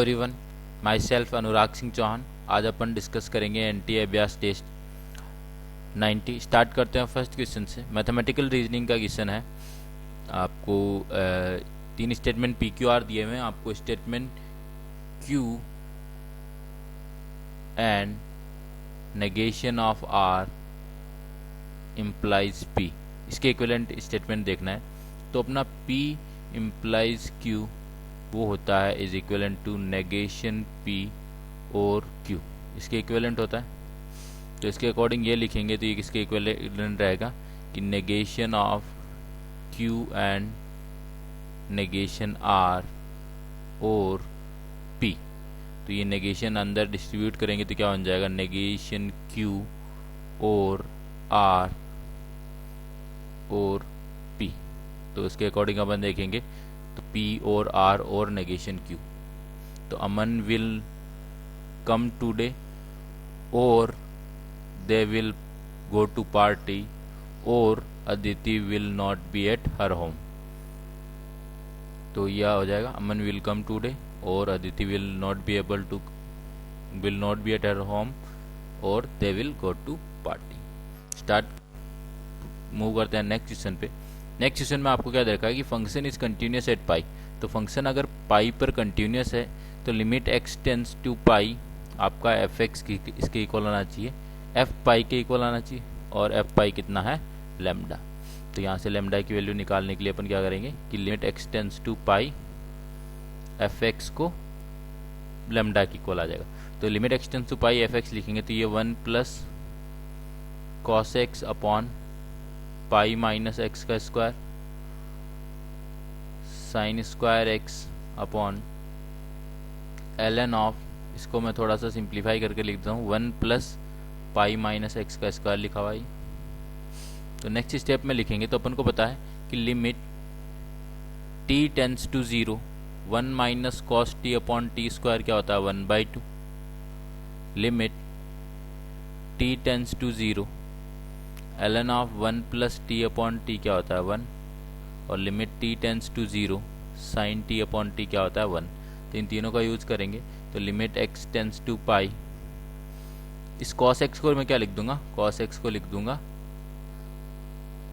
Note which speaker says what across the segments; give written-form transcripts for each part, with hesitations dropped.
Speaker 1: Everyone, my self Anurag Singh Chauhan. आज अपन discuss करेंगे n t अभ्यास टेस्ट 90। स्टार्ट करते हैं फर्स्ट क्वेश्चन से। मैथमेटिकल रीजनिंग का क्वेश्चन है। आपको तीन स्टेटमेंट पी क्यू आर दिए हुए हैं। आपको statement Q and negation of R implies P, इसके इक्विवेलेंट स्टेटमेंट देखना है। तो अपना पी इम्प्लाइज क्यू वो होता है is equivalent to negation P और क्यू, इसके इक्विवेलेंट होता है। तो इसके अकॉर्डिंग ये लिखेंगे तो ये किसके इक्विवेलेंट रहेगा कि negation of Q and negation R और पी। तो ये नेगेशन अंदर डिस्ट्रीब्यूट करेंगे तो क्या बन जाएगा, नेगेशन क्यू और आर और पी। तो इसके अकॉर्डिंग अपन देखेंगे तो P और R और नेगेशन Q। तो अमन विल कम टूडे और they will go to party और Aditi will not be at her home. तो यह हो जाएगा अमन विल कम टूडे और Aditi will not be at her home और they will go to party. Start move करते हैं नेक्स्ट क्वेश्चन पे। नेक्स्ट क्वेश्चन में आपको क्या देखा है कि function is continuous at pi. तो फंक्शन अगर पाई पर कंटिन्यूस है तो लिमिट एक्स टेंस टू पाई आपका एफ एक्स की इसके इक्वल आना चाहिए, एफ पाई के इक्वल आना चाहिए। और एफ पाई कितना है, लेमडा। तो यहाँ से लेमडा की वैल्यू निकालने के लिए अपन क्या करेंगे कि limit x tends to pi f x को लेमडा की इक्वल आ जाएगा। तो limit x tends to pi f x लिखेंगे तो ये 1 plus cos x upon pi minus x का square sine square x upon l n of, इसको मैं थोड़ा सा सिंप्लीफाई करके लिख देता हूँ, 1 प्लस पाई माइनस एक्स का स्क्वायर लिखा हुआ है। तो नेक्स्ट स्टेप में लिखेंगे तो अपन को पता है कि limit t tends to 0 1 minus cos t upon t square क्या होता है 1/2। Limit t tends to 0 ln of 1 plus t upon t क्या होता है 1 और limit t tends to 0 sine t upon t क्या होता है 1। तो इन तीनों का यूज करेंगे तो लिमिट एक्स टेंस टू पाई, इस कॉस एक्स को मैं क्या लिख दूंगा, कॉस एक्स को लिख दूंगा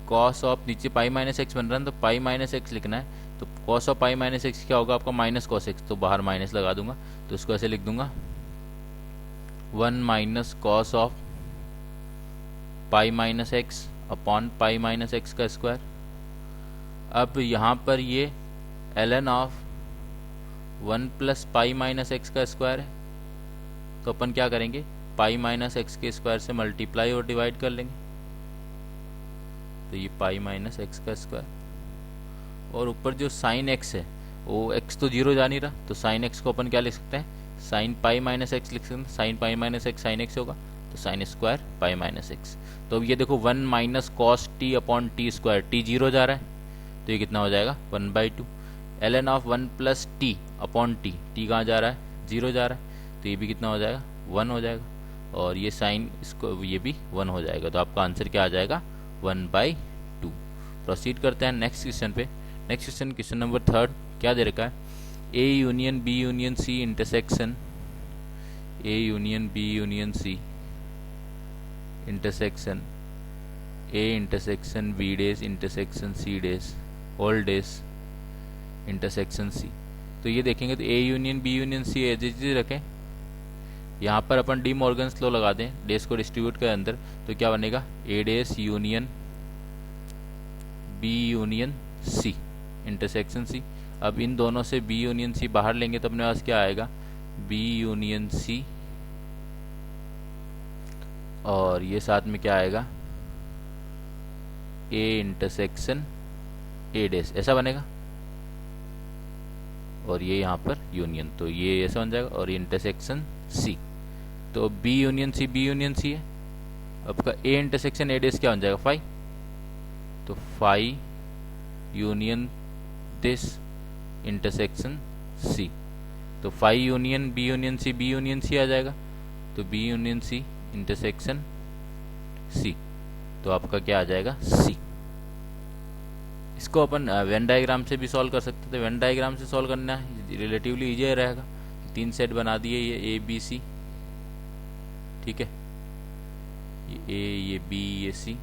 Speaker 1: कॉस ऑफ, नीचे पाई माइनस एक्स बन रहा है तो पाई माइनस एक्स लिखना है। तो cos of pi minus x क्या होगा आपका माइनस कॉस एक्स, तो बाहर माइनस लगा दूंगा तो इसको ऐसे लिख दूंगा 1 minus cos of pi minus x upon pi minus x का स्क्वायर। अब यहाँ पर ये ln of 1 plus pi minus x का स्क्वायर है तो अपन क्या करेंगे पाई माइनस एक्स के स्क्वायर से मल्टीप्लाई और डिवाइड कर लेंगे। तो ये पाई माइनस एक्स का स्क्वायर और ऊपर जो साइन एक्स है वो एक्स तो 0 जा नहीं रहा तो साइन एक्स को अपन क्या लिख सकते हैं, साइन पाई माइनस एक्स लिख सकते हैं। Sine pi minus x sine x होगा तो sine square pi minus x. तो अब ये देखो 1 minus cos t upon t square, T 0 जा रहा है तो ये कितना हो जाएगा 1/2। ln of 1 plus t upon T, T कहाँ जा रहा है 0 जा रहा है तो ये भी कितना हो जाएगा 1 हो जाएगा और ये साइन इसको ये भी 1 हो जाएगा। तो आपका आंसर क्या आ जाएगा 1/2। प्रोसीड करते हैं नेक्स्ट क्वेश्चन पे। नेक्स्ट क्वेश्चन, क्वेश्चन नंबर 3 क्या दे रखा है, A union B union C intersection, A union B union C intersection A intersection B dash intersection C dash all dash intersection C. तो ये देखेंगे तो A union B union C as it is रखें, यहाँ पर अपन D Morgan's law लगा दें, days को डिस्ट्रीब्यूट के अंदर तो क्या बनेगा A dash union B union C intersection C. अब इन दोनों से बी यूनियन सी बाहर लेंगे तो अपने पास क्या आएगा बी यूनियन सी और ये साथ में क्या आएगा ए इंटरसेक्शन ए डेस, ऐसा बनेगा और ये यहाँ पर यूनियन तो ये ऐसा बन जाएगा और ये इंटरसेक्शन सी। तो बी यूनियन सी है, आपका ए इंटरसेक्शन ए डेस क्या बन जाएगा 5, तो 5 यूनियन दिस इंटरसेक्शन सी। तो 5 यूनियन बी यूनियन सी आ जाएगा तो B union C intersection C, तो आपका क्या आ जाएगा सी। इसको अपन वेन डायग्राम से भी सॉल्व कर सकते थे। वेन डायग्राम से सॉल्व करना रिलेटिवली ईजी रहेगा, तीन सेट बना दिए ये ए बी सी, ठीक है, ये ए ये बी ये सी।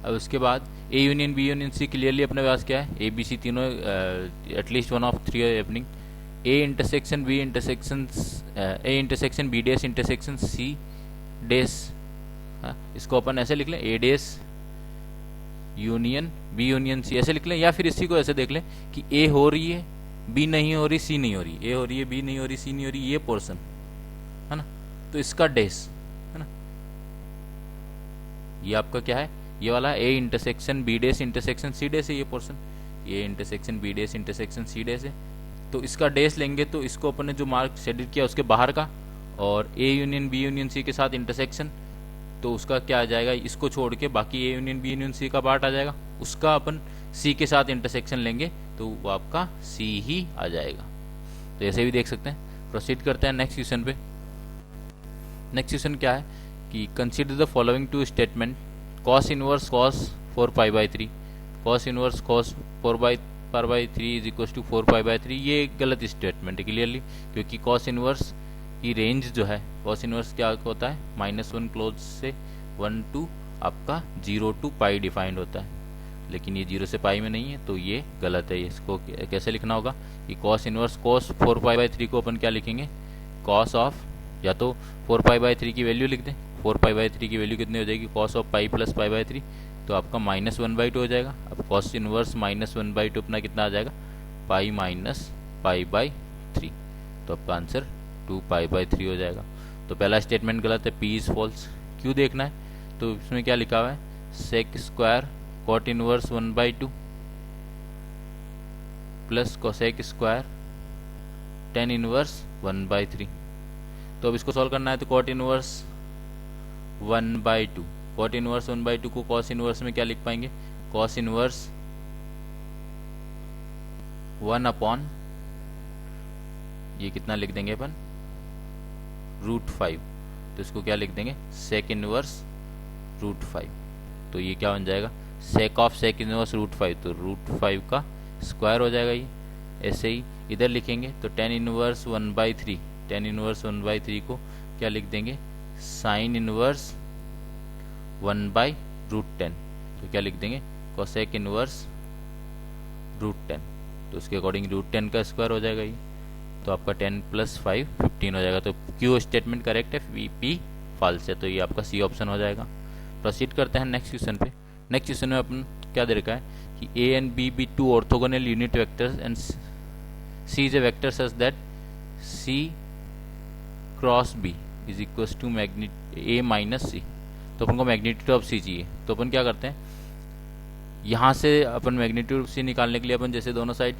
Speaker 1: अब उसके बाद A union B union C clearly अपने पास क्या है, ए बी सी तीनों at least one of three happening. A intersection B intersection A intersection B dash intersection C dash, इसको अपन ऐसे लिख लें A dash union B union C ऐसे लिख लें, या फिर इसी को ऐसे देख लें कि ए हो रही है बी नहीं हो रही सी नहीं हो रही, ए हो रही है बी नहीं हो रही सी नहीं हो रही, ये पोर्शन है ना, तो इसका डेस है ना, ये आपका क्या है, ये वाला A intersection B dash intersection C dash है, ये portion A intersection B dash intersection C dash है। तो इसका डेस लेंगे तो इसको अपन ने जो मार्क शेडेड किया उसके बाहर का, और A union B union C के साथ इंटरसेक्शन, तो उसका क्या आ जाएगा, इसको छोड़ के बाकी A union B union C का पार्ट आ जाएगा, उसका अपन सी के साथ इंटरसेक्शन लेंगे तो वो आपका सी ही आ जाएगा। तो ऐसे भी देख सकते हैं। प्रोसीड करते हैं नेक्स्ट क्वेश्चन पे। नेक्स्ट क्वेश्चन क्या है कि consider the following two statement, cos inverse cos 4π/3, cos inverse cos 4π/3 is equal to 4π/3, ये गलत स्टेटमेंट है क्लियरली, क्योंकि कॉस इनवर्स की रेंज जो है, कॉस इनवर्स क्या होता है, -1 क्लोज से 1 to आपका 0 to π डिफाइंड होता है, लेकिन ये 0 से π में नहीं है, तो ये गलत है। इसको कैसे लिखना होगा कि कॉस इनवर्स कॉस 4π/3 को अपन क्या लिखेंगे, कॉस ऑफ, या तो 4π/3 की वैल्यू लिख दें, 4π/3 की वैल्यू कितनी हो जाएगी, कॉस ऑफ π + π/3, तो आपका -1/2 हो जाएगा। अब कॉस इनवर्स -1/2 अपना कितना आ जाएगा, π - π/3, तो आपका आंसर 2π/3 हो जाएगा। तो पहला स्टेटमेंट गलत है, पी इज फॉल्स। क्यों देखना है, तो इसमें क्या लिखा हुआ है, sec square cot inverse 1/2 plus cosec square tan inverse 1/3। तो अब इसको सॉल्व करना है, तो कॉट इनवर्स 1/2, कॉट इनवर्स 1/2 को कॉस इनवर्स में क्या लिख पाएंगे, कॉस इनवर्स 1/, ये कितना लिख देंगे अपन, √5, तो इसको क्या लिख देंगे, सेक इनवर्स √5, तो ये क्या बन जाएगा, सेक ऑफ सेक इनवर्स √5, तो √5 का स्क्वायर हो जाएगा ये। ऐसे ही इधर लिखेंगे तो टेन इनवर्स 1/3, टेन इनवर्स 1/3 को क्या लिख देंगे, साइन इनवर्स 1/√10, तो क्या लिख देंगे, कोसेक इनवर्स √10, तो उसके अकॉर्डिंग √10 का स्क्वायर हो जाएगा ये, तो आपका 10 + 5 15 हो जाएगा। तो क्यू स्टेटमेंट करेक्ट है, पी फॉल्स है, तो ये आपका सी ऑप्शन हो जाएगा। प्रोसीड करते हैं नेक्स्ट क्वेश्चन पे। नेक्स्ट क्वेश्चन में अपन क्या दे रखा है कि A and B be two orthogonal unit vectors and C is a vector such that C cross B is equal to A minus C. तो अपन को मैग्नीट्यूड ऑफ सी चाहिए, तो अपन क्या करते हैं, यहाँ से अपन मैग्नीट्यूड ऑफ सी निकालने के लिए अपन जैसे दोनों साइड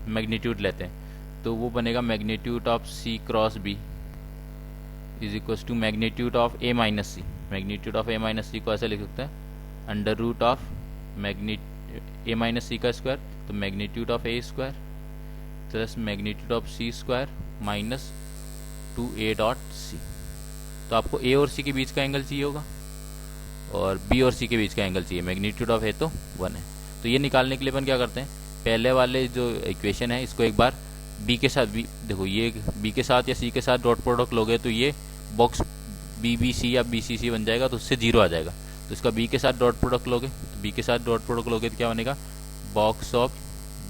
Speaker 1: मैग्नीट्यूड लेते हैं, तो वो बनेगा magnitude of c cross B is equal to magnitude of a minus c. Magnitude of a minus c को ऐसे लिख सकते हैं, under root of a minus c का स्क्वायर, तो magnitude of A square plus magnitude of C square minus 2a.c। तो आपको ए और सी के बीच का एंगल चाहिए होगा और बी और सी के बीच का एंगल चाहिए, मैग्नीट्यूड ऑफ ए तो 1 है। तो ये निकालने के लिए अपन क्या करते हैं, पहले वाले जो इक्वेशन है इसको एक बार बी के साथ, देखो ये बी के साथ या सी के साथ डॉट प्रोडक्ट लोगे तो ये बॉक्स बी बी सी या बी सी सी बन जाएगा, तो उससे 0 आ जाएगा। तो इसका बी के साथ डॉट प्रोडक्ट लोगे, तो बी के साथ डॉट प्रोडक्ट लोगे तो क्या बनेगा, box of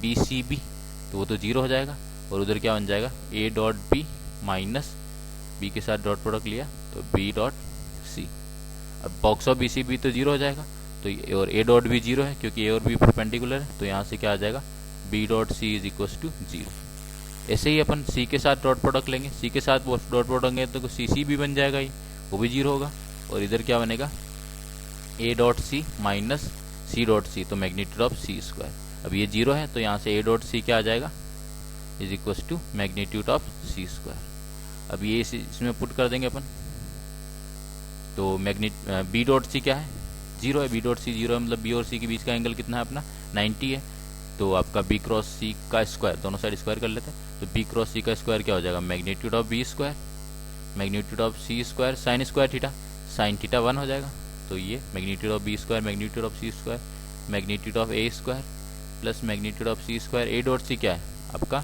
Speaker 1: B C B, तो वो तो 0 हो जाएगा, और उधर क्या बन जाएगा, A dot B minus B के साथ डॉट प्रोडक्ट लिया तो बी डॉट सी। अब box of B C B तो 0 हो जाएगा, तो और ए डॉट भी 0 है क्योंकि ए और बी परपेंडिकुलर है, तो यहाँ से क्या आ जाएगा, B dot C is equal to 0। ऐसे ही अपन सी के साथ डॉट प्रोडक्ट लेंगे, सी के साथ डॉट प्रोडक्ट लेंगे तो सी सी भी बन जाएगा, ये वो भी 0 होगा, और इधर क्या बनेगा, A dot C minus C dot C, तो मैग्नीट्यूड ऑफ सी स्क्वायर। अब ये 0 है तो यहाँ से ए डॉट सी क्या आ जाएगा, is equal to magnitude of C square. अब ये इसमें पुट कर देंगे अपन, तो बी डॉट सी क्या है, 0 है, बी डॉट सी 0 है, मतलब बी और सी के बीच का एंगल कितना है अपना 90 है, तो आपका बी क्रॉस सी का स्क्वायर, दोनों साइड स्क्वायर कर लेते हैं, तो बी क्रॉस सी का स्क्वायर क्या हो जाएगा, magnitude of B square magnitude of C square sine square theta, sine theta 1 हो जाएगा, तो ये magnitude of B square magnitude of C square magnitude of A square plus magnitude of C square. A dot C क्या है आपका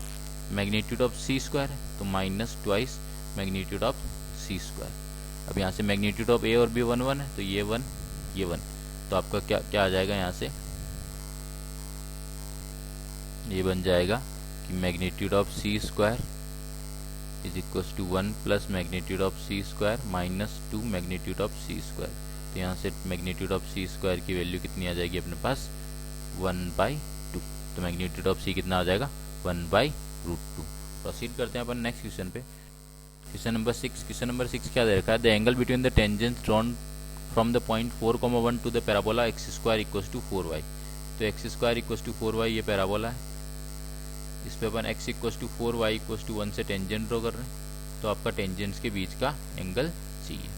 Speaker 1: magnitude of C square है, तो minus twice magnitude of C square. अब यहाँ से मैग्नीट्यूड ऑफ ए और B 1 1 है, तो ये 1 ये 1, तो आपका क्या क्या आ जाएगा, यहाँ से ये बन जाएगा कि magnitude of C square is equal to 1 plus magnitude of C square minus 2 magnitude of C square. तो यहाँ से मैग्नीट्यूड ऑफ सी स्क्वायर की वैल्यू कितनी आ जाएगी अपने पास, 1/2। तो मैग्नीट्यूड ऑफ सी कितना आ जाएगा, 1/√2। प्रोसीड करते हैं अपन नेक्स्ट क्वेश्चन पे। Question number 6। क्वेश्चन नंबर 6 क्या दे रखा है, the angle between the tangents drawn from the point 4,1 to the parabola x square equals to 4y। तो x square equals to 4y ये पैराबोला है, इस पे अपन x equals to 4 y equals to 1 से टेंजेंट ड्रॉ कर रहे हैं। तो आपका टेंजेंट्स के बीच का एंगल चाहिए,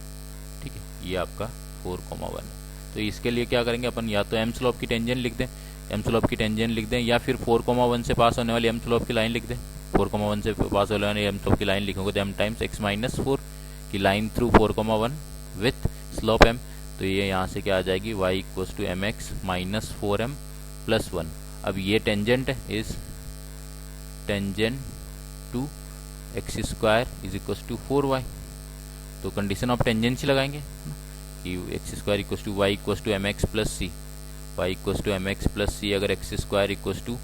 Speaker 1: ठीक है, ये आपका 4,1 है। तो इसके लिए क्या करेंगे अपन, या तो एम स्लोप की टेंजेंट लिख दें, एम स्लोप की टेंजेंट लिख दें, या फिर 4,1 से पास होने वाली एम स्लोप की लाइन लिख दें। 4,1 से पास होने वाली एम स्लोप की लाइन लिखोगे तो m टाइम्स x माइनस 4 की line through 4,1 with slope m। तो ये यहाँ से क्या आ जाएगी, y equals to mx minus 4m plus 1। अब ये टेंजेंट है, is tangent to x square is equals to 4y। तो कंडीशन ऑफ टेंजेंसी लगाएंगे कि x square equals to y equals to M x plus c, y equals to M x plus c. अगर x square equals to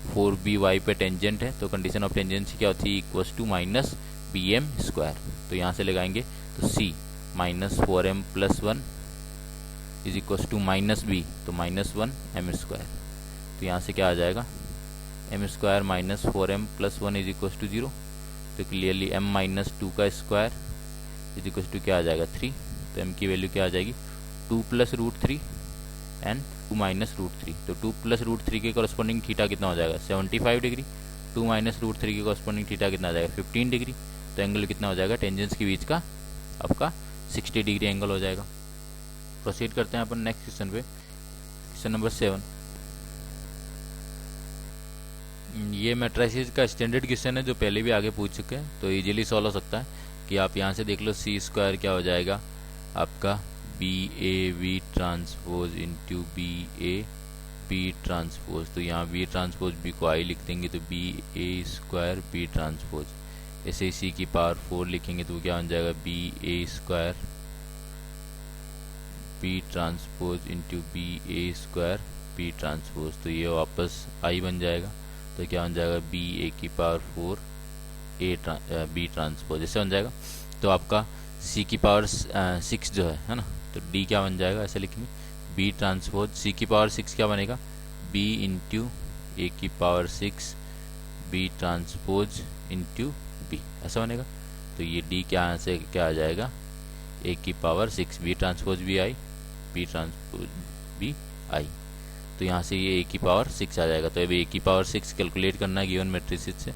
Speaker 1: 4b y पे tangent है तो condition of tangency क्या होती है, equals to minus b m square. तो यहाँ से लगाएंगे तो c minus 4m plus 1 is equals to minus b, तो माइनस 1 एम स्क्वायर। तो यहाँ से क्या आ जाएगा, m square minus 4m plus 1 is equals to 0। तो क्लियरली m माइनस 2 का स्क्वायर इज इक्वल्स टू क्या आ जाएगा, 3। तो m की वैल्यू क्या आ जाएगी, 2 प्लस √3 एंड 2 माइनस √3। तो 2 प्लस √3 के कॉरस्पॉन्डिंग थीटा कितना हो जाएगा, 75 डिग्री। 2 माइनस √3 के कॉरस्पॉन्डिंग थीटा कितना आ जाएगा, 15 डिग्री। तो एंगल कितना हो जाएगा टेंजेंट्स के बीच का, आपका 60 डिग्री एंगल हो जाएगा। प्रोसीड करते हैं अपन नेक्स्ट क्वेश्चन पे। Question number 7। ये मैट्रिसेस का स्टैंडर्ड क्वेश्चन है जो पहले भी आगे पूछ चुके हैं, तो इजीली सॉल्व हो सकता है। कि आप यहाँ से देख लो, सी स्क्वायर क्या हो जाएगा आपका, B A V transpose into B A B transpose. तो यहाँ बी ट्रांसपोज बी को आई लिख देंगे तो B a square b transpose. ऐसे सी की पावर 4 लिखेंगे तो क्या बन जाएगा, b a square b transpose into B a square b transpose. तो ये वापस आई बन जाएगा, तो क्या बन जाएगा, बी ए की पावर 4 बी ट्रांसपोज, ऐसे बन जाएगा। तो आपका सी की पावर 6 जो है ना, तो डी क्या बन जाएगा, ऐसे लिखेंगे बी ट्रांसपोज सी की पावर 6 क्या बनेगा, बी इंटू ए की power 6 B transpose into B, ऐसा बनेगा। तो ये डी क्या यहाँ से क्या आ जाएगा, ए की power 6 B transpose B I B transpose B I. तो यहाँ से ये ए की पावर 6 आ जाएगा। तो अब ए की पावर 6 कैलकुलेट करना है गिवन मैट्रिसेस से।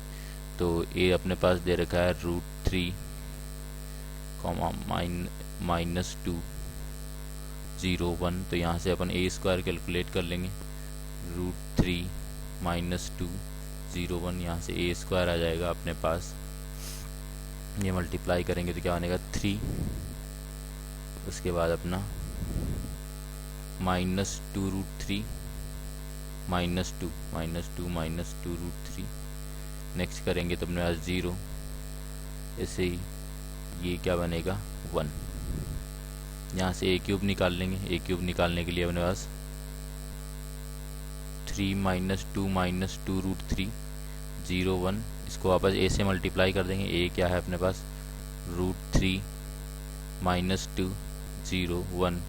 Speaker 1: तो ए अपने पास दे रखा है √3 माइनस 2 0 1। तो यहाँ से अपन ए स्क्वायर कैलकुलेट कर लेंगे, √3 माइनस 2 0 1। यहाँ से ए स्क्वायर आ जाएगा अपने पास, ये मल्टीप्लाई करेंगे तो क्या बनेगा 3। उसके बाद अपना माइनस 2√3 माइनस 2 माइनस 2 √3। नेक्स्ट करेंगे तो अपने पास 0। ऐसे ही ये क्या बनेगा 1। यहाँ से ए क्यूब निकाल लेंगे, ए क्यूब निकालने के लिए अपने पास 3 माइनस 2 √3 0 1। इसको वापस ए से मल्टीप्लाई कर देंगे, ए क्या है अपने पास √3 माइनस 2 0 1।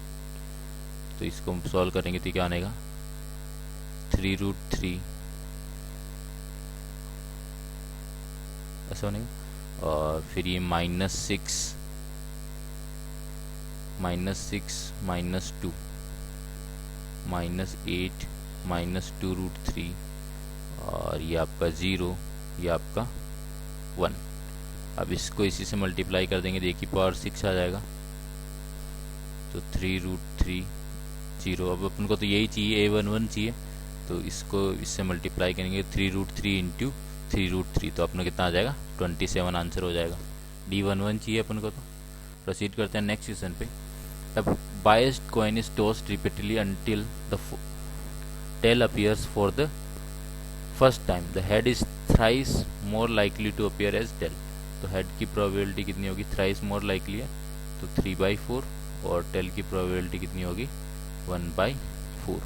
Speaker 1: तो इसको सॉल्व करेंगे तो क्या आएगा 3√3, ऐसा बनेगा। और फिर ये -6 माइनस 2 -8 माइनस 2 √3 और ये आपका 0, ये आपका 1। अब इसको इसी से मल्टीप्लाई कर देंगे तो ए की पावर 6 आ जाएगा। तो 3√3 0। अब अपन को तो यही चाहिए, a11 चाहिए, तो इसको इससे मल्टीप्लाई करेंगे 3√3 इंटू 3√3। तो अपना कितना आ जाएगा 27 आंसर हो जाएगा। d11 चाहिए अपन को। तो प्रोसीड करते हैं नेक्स्ट क्वेश्चन पे। अब biased coin is tossed repeatedly until the tail appears for the first time. The head is thrice more likely to appear as tail. तो हेड की प्रोबेबिलिटी कितनी होगी, थ्राइस मोर लाइकली है तो 3/4, और टेल की प्रोबेबिलिटी कितनी होगी 1/4।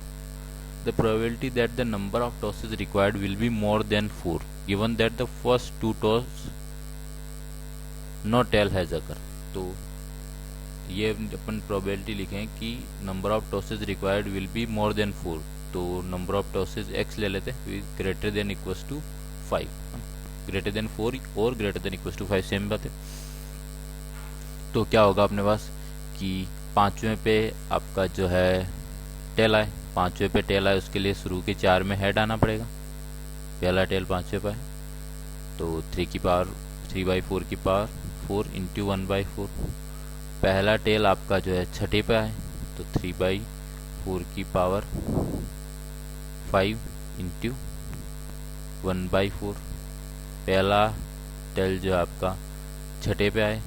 Speaker 1: The probability that the number of tosses required will be more than 4 given that the first 2 toss no tail has occurred। तो ये अपन प्रोबेबिलिटी लिखें कि number of tosses required will be more than 4, तो number of tosses x ले लेते हैं, greater than equals to 5, greater than 4 और greater than equals to 5 same बात है। तो क्या होगा अपने पास कि पांचवें पे आपका जो है टेल आए, पांचवें पे टेल आए उसके लिए शुरू के 4 में हेड आना पड़ेगा, पहला टेल पांचवें पे है तो 3/4 की पावर 4 इंटू 1/4। पहला टेल आपका जो है छठे पे आए तो 3/4 की पावर 5 इंटू 1/4। पहला टेल जो आपका छठे पे आए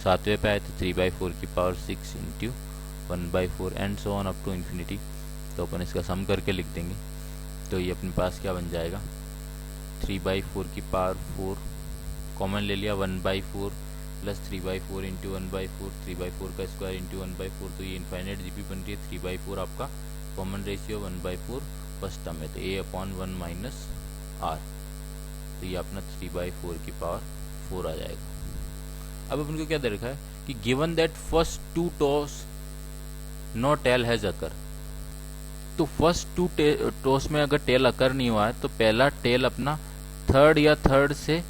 Speaker 1: सातवें पे आए तो 3/4 की power 6 into 1/4 and so on up to infinity. तो अपन इसका सम करके लिख देंगे तो ये अपने पास क्या बन जाएगा 3/4 की पावर 4 कॉमन ले लिया 1/4 प्लस 3/4 इंटू 1/4, 3/4 का स्क्वायर इंटू 1/4, तो ये इनफाइनाइट जीपी बन रही है। 3/4 आपका कॉमन रेशियो 1/4 फर्स्ट टर्म है तो a/1 माइनस r, तो ये अपना 3/4 की पावर 4 आ जाएगा। अब अपन को क्या दे रखा है कि given that first 2 toss no tail has occur, तो फर्स्ट 2 टॉस में अगर टेल अकर नहीं हुआ है तो पहला टेल अपना थर्ड या थर्ड से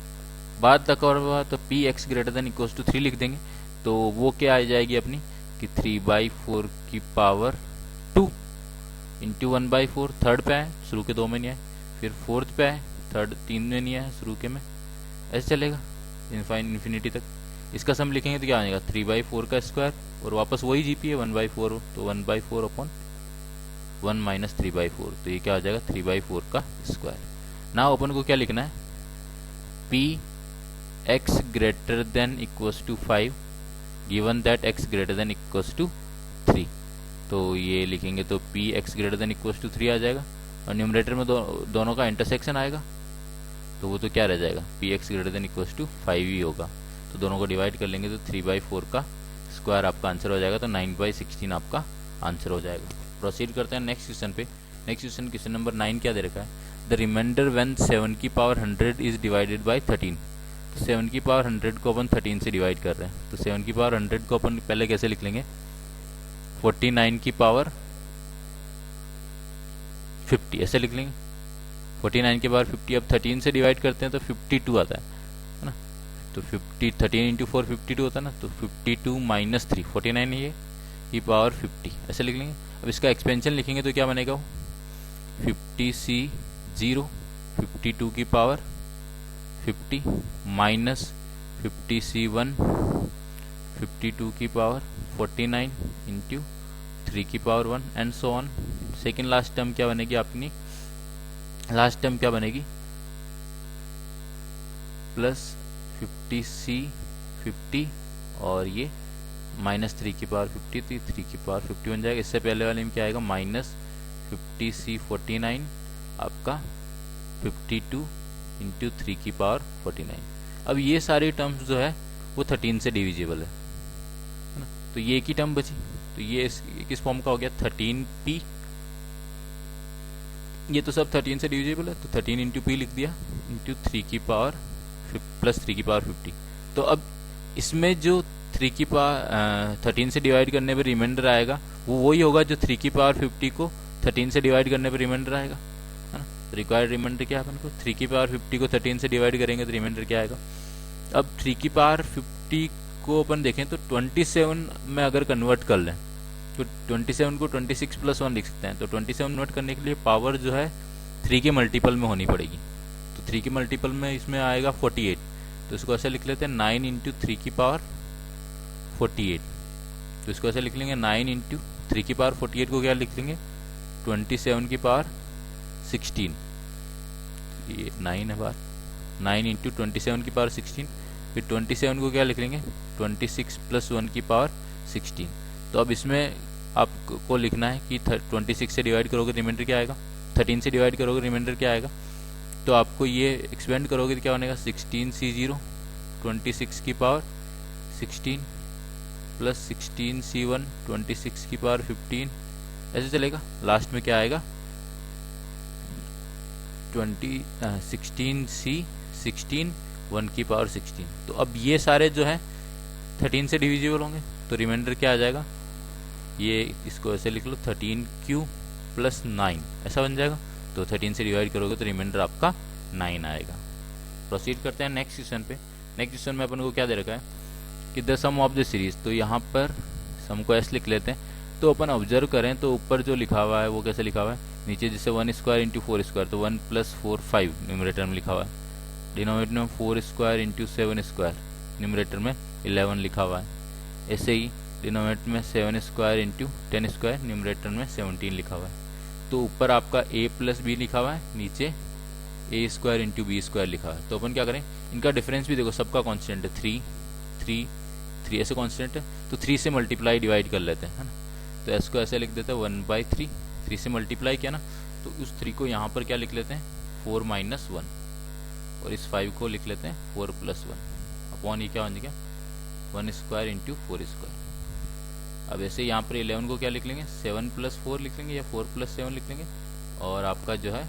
Speaker 1: बाद अकर हुआ तो px greater than equals to 3 लिख देंगे, तो वो क्या आ जाएगी अपनी कि 3/4 की पावर 2 इंटू 1/4। थर्ड पे आए शुरू के 2 में नहीं आए, फिर फोर्थ पे आए थर्ड 3 में नहीं आया शुरू के में, ऐसे चलेगा इन्फिनिटी तक। इसका सम लिखेंगे तो क्या आ जाएगा 3/4 का स्क्वायर और वापस वही जीपी है 1/4, तो 1/4 अपॉन 1 माइनस 3/4, तो ये क्या हो जाएगा 3/4 का स्क्वायर। ना अपन को क्या लिखना है px greater than equals to 5 given that x greater than equals to 3, तो ये लिखेंगे तो px greater than equals to 3 आ जाएगा और न्यूमरेटर में दोनों का इंटरसेक्शन आएगा तो वो तो क्या रह जाएगा px greater than equals to 5 ही होगा, तो दोनों को डिवाइड कर लेंगे तो 3/4 का स्क्वायर आपका आंसर हो जाएगा, तो 9/16 आपका आंसर हो जाएगा। प्रोसीड करते हैं नेक्स्ट क्वेश्चन पे। नेक्स्ट क्वेश्चन नंबर 9 क्या दे रखा है, द रिमाइंडर व्हेन 7 की पावर 100 इज डिवाइडेड बाय 13। तो 7 की पावर 100 को अपन 13 से डिवाइड कर रहे हैं, तो 7 की पावर 100 को अपन पहले कैसे लिख लेंगे 49 की पावर 50 ऐसे लिख लेंगे। 49 की पावर 50 अब 13 से डिवाइड करते हैं तो 52 आता है ना, तो 13 इंटू 4 52 होता है ना, तो 52 माइनस 3 49 ये की पावर 50 ऐसे लिख लेंगे। अब इसका एक्सपेंशन लिखेंगे तो क्या बनेगा वो 50c0 52 की पावर 50 माइनस 50c1 52 की पावर 49 इंटू 3 की power 1 and so on. Second last term क्या बनेगी अपनी, लास्ट टर्म क्या बनेगी प्लस 50c 50 और ये माइनस 3 की पावर 50, तो 3 की पावर 50 बन जाएगा। इससे पहले वाले में क्या आएगा माइनस 50c 49 आपका 52 इंटू 3 की पावर 49। अब ये सारी टर्म्स जो है वो 13 से डिविजिबल है ना, तो ये एक ही टर्म बची, तो ये किस फॉर्म का हो गया 13p, ये तो सब 13 से डिविजिबल है तो 13 इंटू पी लिख दिया इंटू 3 की पावर प्लस 3 की पावर 50। तो अब इसमें जो 3 की पावर 13 से डिवाइड करने पे रिमाइंडर आएगा वो वही होगा जो 3 की पावर 50 को 13 से डिवाइड करने पे रिमाइंडर आएगा, है ना। रिक्वायर्ड रिमाइंडर क्या है अपन को 3 की पावर 50 को 13 से डिवाइड करेंगे तो रिमाइंडर क्या आएगा। अब 3 की पावर 50 को अपन देखें तो 27 में अगर कन्वर्ट कर लें तो 27 को 26 प्लस 1 लिख सकते हैं, तो 27 कन्वर्ट करने के लिए पावर जो है 3 के मल्टीपल में होनी पड़ेगी, तो 3 के मल्टीपल में इसमें आएगा 48, तो इसको ऐसे लिख लेते हैं 9 इंटू 3 की पावर 48, तो इसको ऐसे लिख लेंगे 9 इंटू 3 की पावर 48 को क्या लिख लेंगे 27 की पावर 16, ये 9 है बात 9 इंटू 27 की पावर 16, फिर 27 को क्या लिख लेंगे 26 प्लस 1 की पावर 16। तो अब इसमें आपको लिखना है कि 26 से डिवाइड करोगे रिमाइंडर क्या आएगा, 13 से डिवाइड करोगे रिमाइंडर क्या आएगा, तो आपको ये एक्सपेंड करोगे तो क्या बनेगा 16C0 26 की पावर 16 प्लस 16C1 26 की पावर 15, ऐसे चलेगा। लास्ट में क्या आएगा 16C 16 1 की पावर 16। तो अब ये सारे जो है 13 से डिविजिबल होंगे, तो रिमाइंडर क्या आ जाएगा, ये इसको ऐसे लिख लो 13Q प्लस 9 ऐसा बन जाएगा। तो 13 से डिवाइड करोगे तो रिमाइंडर आपका 9 आएगा। प्रोसीड करते हैं नेक्स्ट क्वेश्चन पे। नेक्स्ट क्वेश्चन में अपन को क्या दे रखा है कि the sum of the series, तो यहाँ पर सम को ऐसे लिख लेते हैं। तो अपन ऑब्जर्व करें तो ऊपर जो लिखा हुआ है वो कैसे लिखा हुआ है, नीचे जैसे 1 स्क्वायर इंटू 4 स्क्वायर, तो 1 प्लस 4 5 न्यूमरेटर में लिखा हुआ है। डिनोमिनेटर में 4 स्क्वायर इंटू 7 स्क्वायर, न्यूमरेटर में 11 लिखा हुआ है। ऐसे ही डिनोमिनेटर में 7 स्क्वायर इंटू 10 स्क्वायर, न्यूमरेटर में 17 लिखा हुआ है। तो ऊपर आपका a प्लस बी लिखा हुआ है, नीचे a square into b square लिखा हुआ है। तो अपन क्या करें, इनका डिफरेंस भी देखो, सबका कांस्टेंट है 3 3 3 ऐसे कांस्टेंट है, तो 3 से मल्टीप्लाई डिवाइड कर लेते हैं, है ना। तो s को ऐसे लिख देते हैं 1/3, 3 से मल्टीप्लाई किया ना, तो उस 3 को यहाँ पर क्या लिख लेते हैं 4 माइनस 1, और इस 5 को लिख लेते हैं 4 प्लस 1 अपॉन ये क्या बन गया 1 स्क्वायर इंटू 4 स्क्वायर। अब ऐसे यहाँ पर 11 को क्या लिख लेंगे 7 प्लस 4 लिख लेंगे, या 4 प्लस 7 लिख लेंगे, और आपका जो है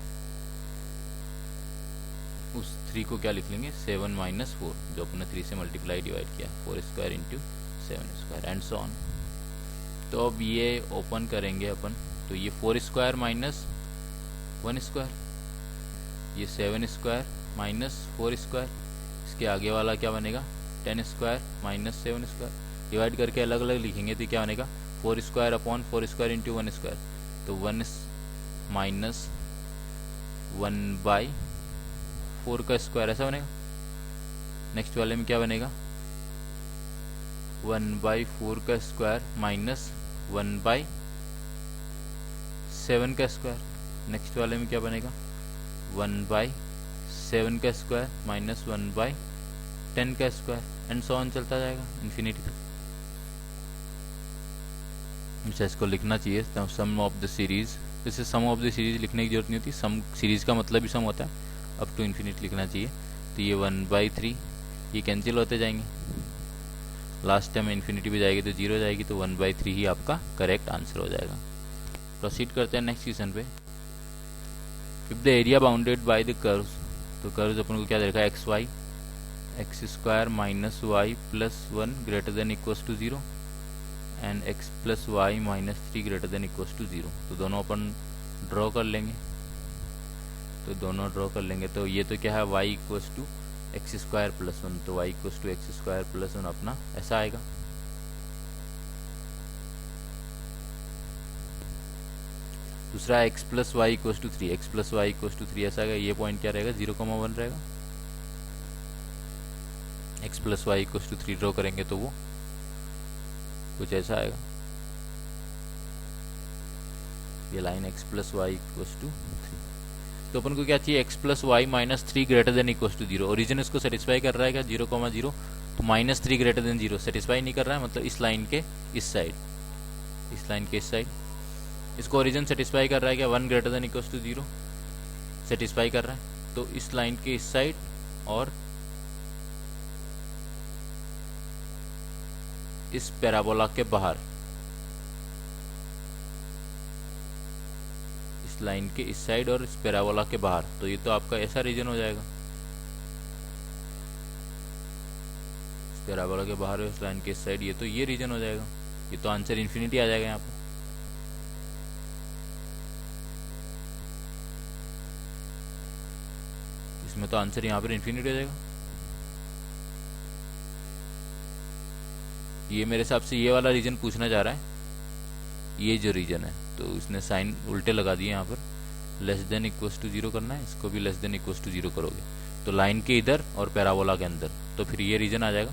Speaker 1: उस 3 को क्या लिख लेंगे 7 माइनस 4, जो अपने 3 से मल्टीप्लाई डिवाइड किया 4 square into 7 square and so on. तो अब ये ओपन करेंगे अपन, तो ये 4 स्क्वायर माइनस 1 स्क्वायर, ये 7 स्क्वायर माइनस 4 स्क्वायर, इसके आगे वाला क्या बनेगा 10 स्क्वायर माइनस 7 स्क्वायर, डिवाइड करके अलग अलग लिखेंगे तो क्या बनेगा 4 square upon 4 square into 1 square, तो 1 माइनस 1/4 का स्क्वायर ऐसा बनेगा। नेक्स्ट वाले में क्या बनेगा 1/4 का स्क्वायर माइनस 1/7 का स्क्वायर। नेक्स्ट वाले में क्या बनेगा 1/7 का स्क्वायर माइनस 1/10 का स्क्वायर एंड सो ऑन चलता जाएगा इन्फिनिटी तक। इसको लिखना चाहिए सम ऑफ द सीरीज। इसे सम ऑफ द सीरीज लिखने की जरूरत नहीं होती, सम सीरीज का मतलब ही सम होता है, अप टू इन्फिनिटी लिखना चाहिए। तो ये 1/3 ये कैंसिल होते जाएंगे, लास्ट टाइम इन्फिनिटी पे जाएगी तो 0 जाएगी, तो 1/3 ही आपका करेक्ट आंसर हो जाएगा। प्रोसीड करते हैं नेक्स्ट क्वेश्चन पे। If the area bounded by the curves, तो कर्व्स अपन को क्या दे रखा है x y, x square minus y plus 1 greater than equals to 0 and x plus y minus 3 greater than equals to 0। तो दोनों अपन ड्रॉ कर लेंगे, तो दोनों ड्रॉ कर लेंगे। तो ये तो क्या है y equals to x square plus 1, तो y equals to x square plus 1 अपना ऐसा आएगा। दूसरा x plus y equals to 3, x plus y equals to 3 ऐसा आएगा। ये पॉइंट क्या रहेगा 0,1 रहेगा। x plus y equals to 3 draw करेंगे तो वो कुछ ऐसा आएगा, ये line x plus y equals to 3। तो अपन को क्या चाहिए x plus y minus 3 greater than equals to 0। Origin इसको सेटिस्फाई कर रहा है क्या 0,0, तो माइनस 3 ग्रेटर देन 0 सेटिस्फाई नहीं कर रहा है, मतलब इस लाइन के इस साइड, इस लाइन के इस साइड इसको ओरिजिन सेटिस्फाई कर रहा है क्या 1 greater than equals to 0 satisfy कर रहा है, तो इस लाइन के इस साइड और इस पैराबोला के बाहर, इस लाइन के इस साइड और इस पैराबोला के बाहर, तो ये तो आपका ऐसा रीजन हो जाएगा, इस पैराबोला के बाहर और इस लाइन के इस साइड, ये तो ये रीजन हो जाएगा। ये तो आंसर इन्फिनिटी आ जाएगा यहाँ पर। इसमें तो आंसर यहाँ पर इन्फिनिटी हो जाएगा। ये मेरे हिसाब से ये वाला रीजन पूछना चाह रहा है, ये जो रीजन है, तो इसने साइन उल्टे लगा दिए। यहाँ पर लेस देन इक्वल्स टू 0 करना है, इसको भी लेस देन इक्वल्स टू 0 करोगे तो लाइन के इधर और पैराबोला के अंदर, तो फिर ये रीजन आ जाएगा।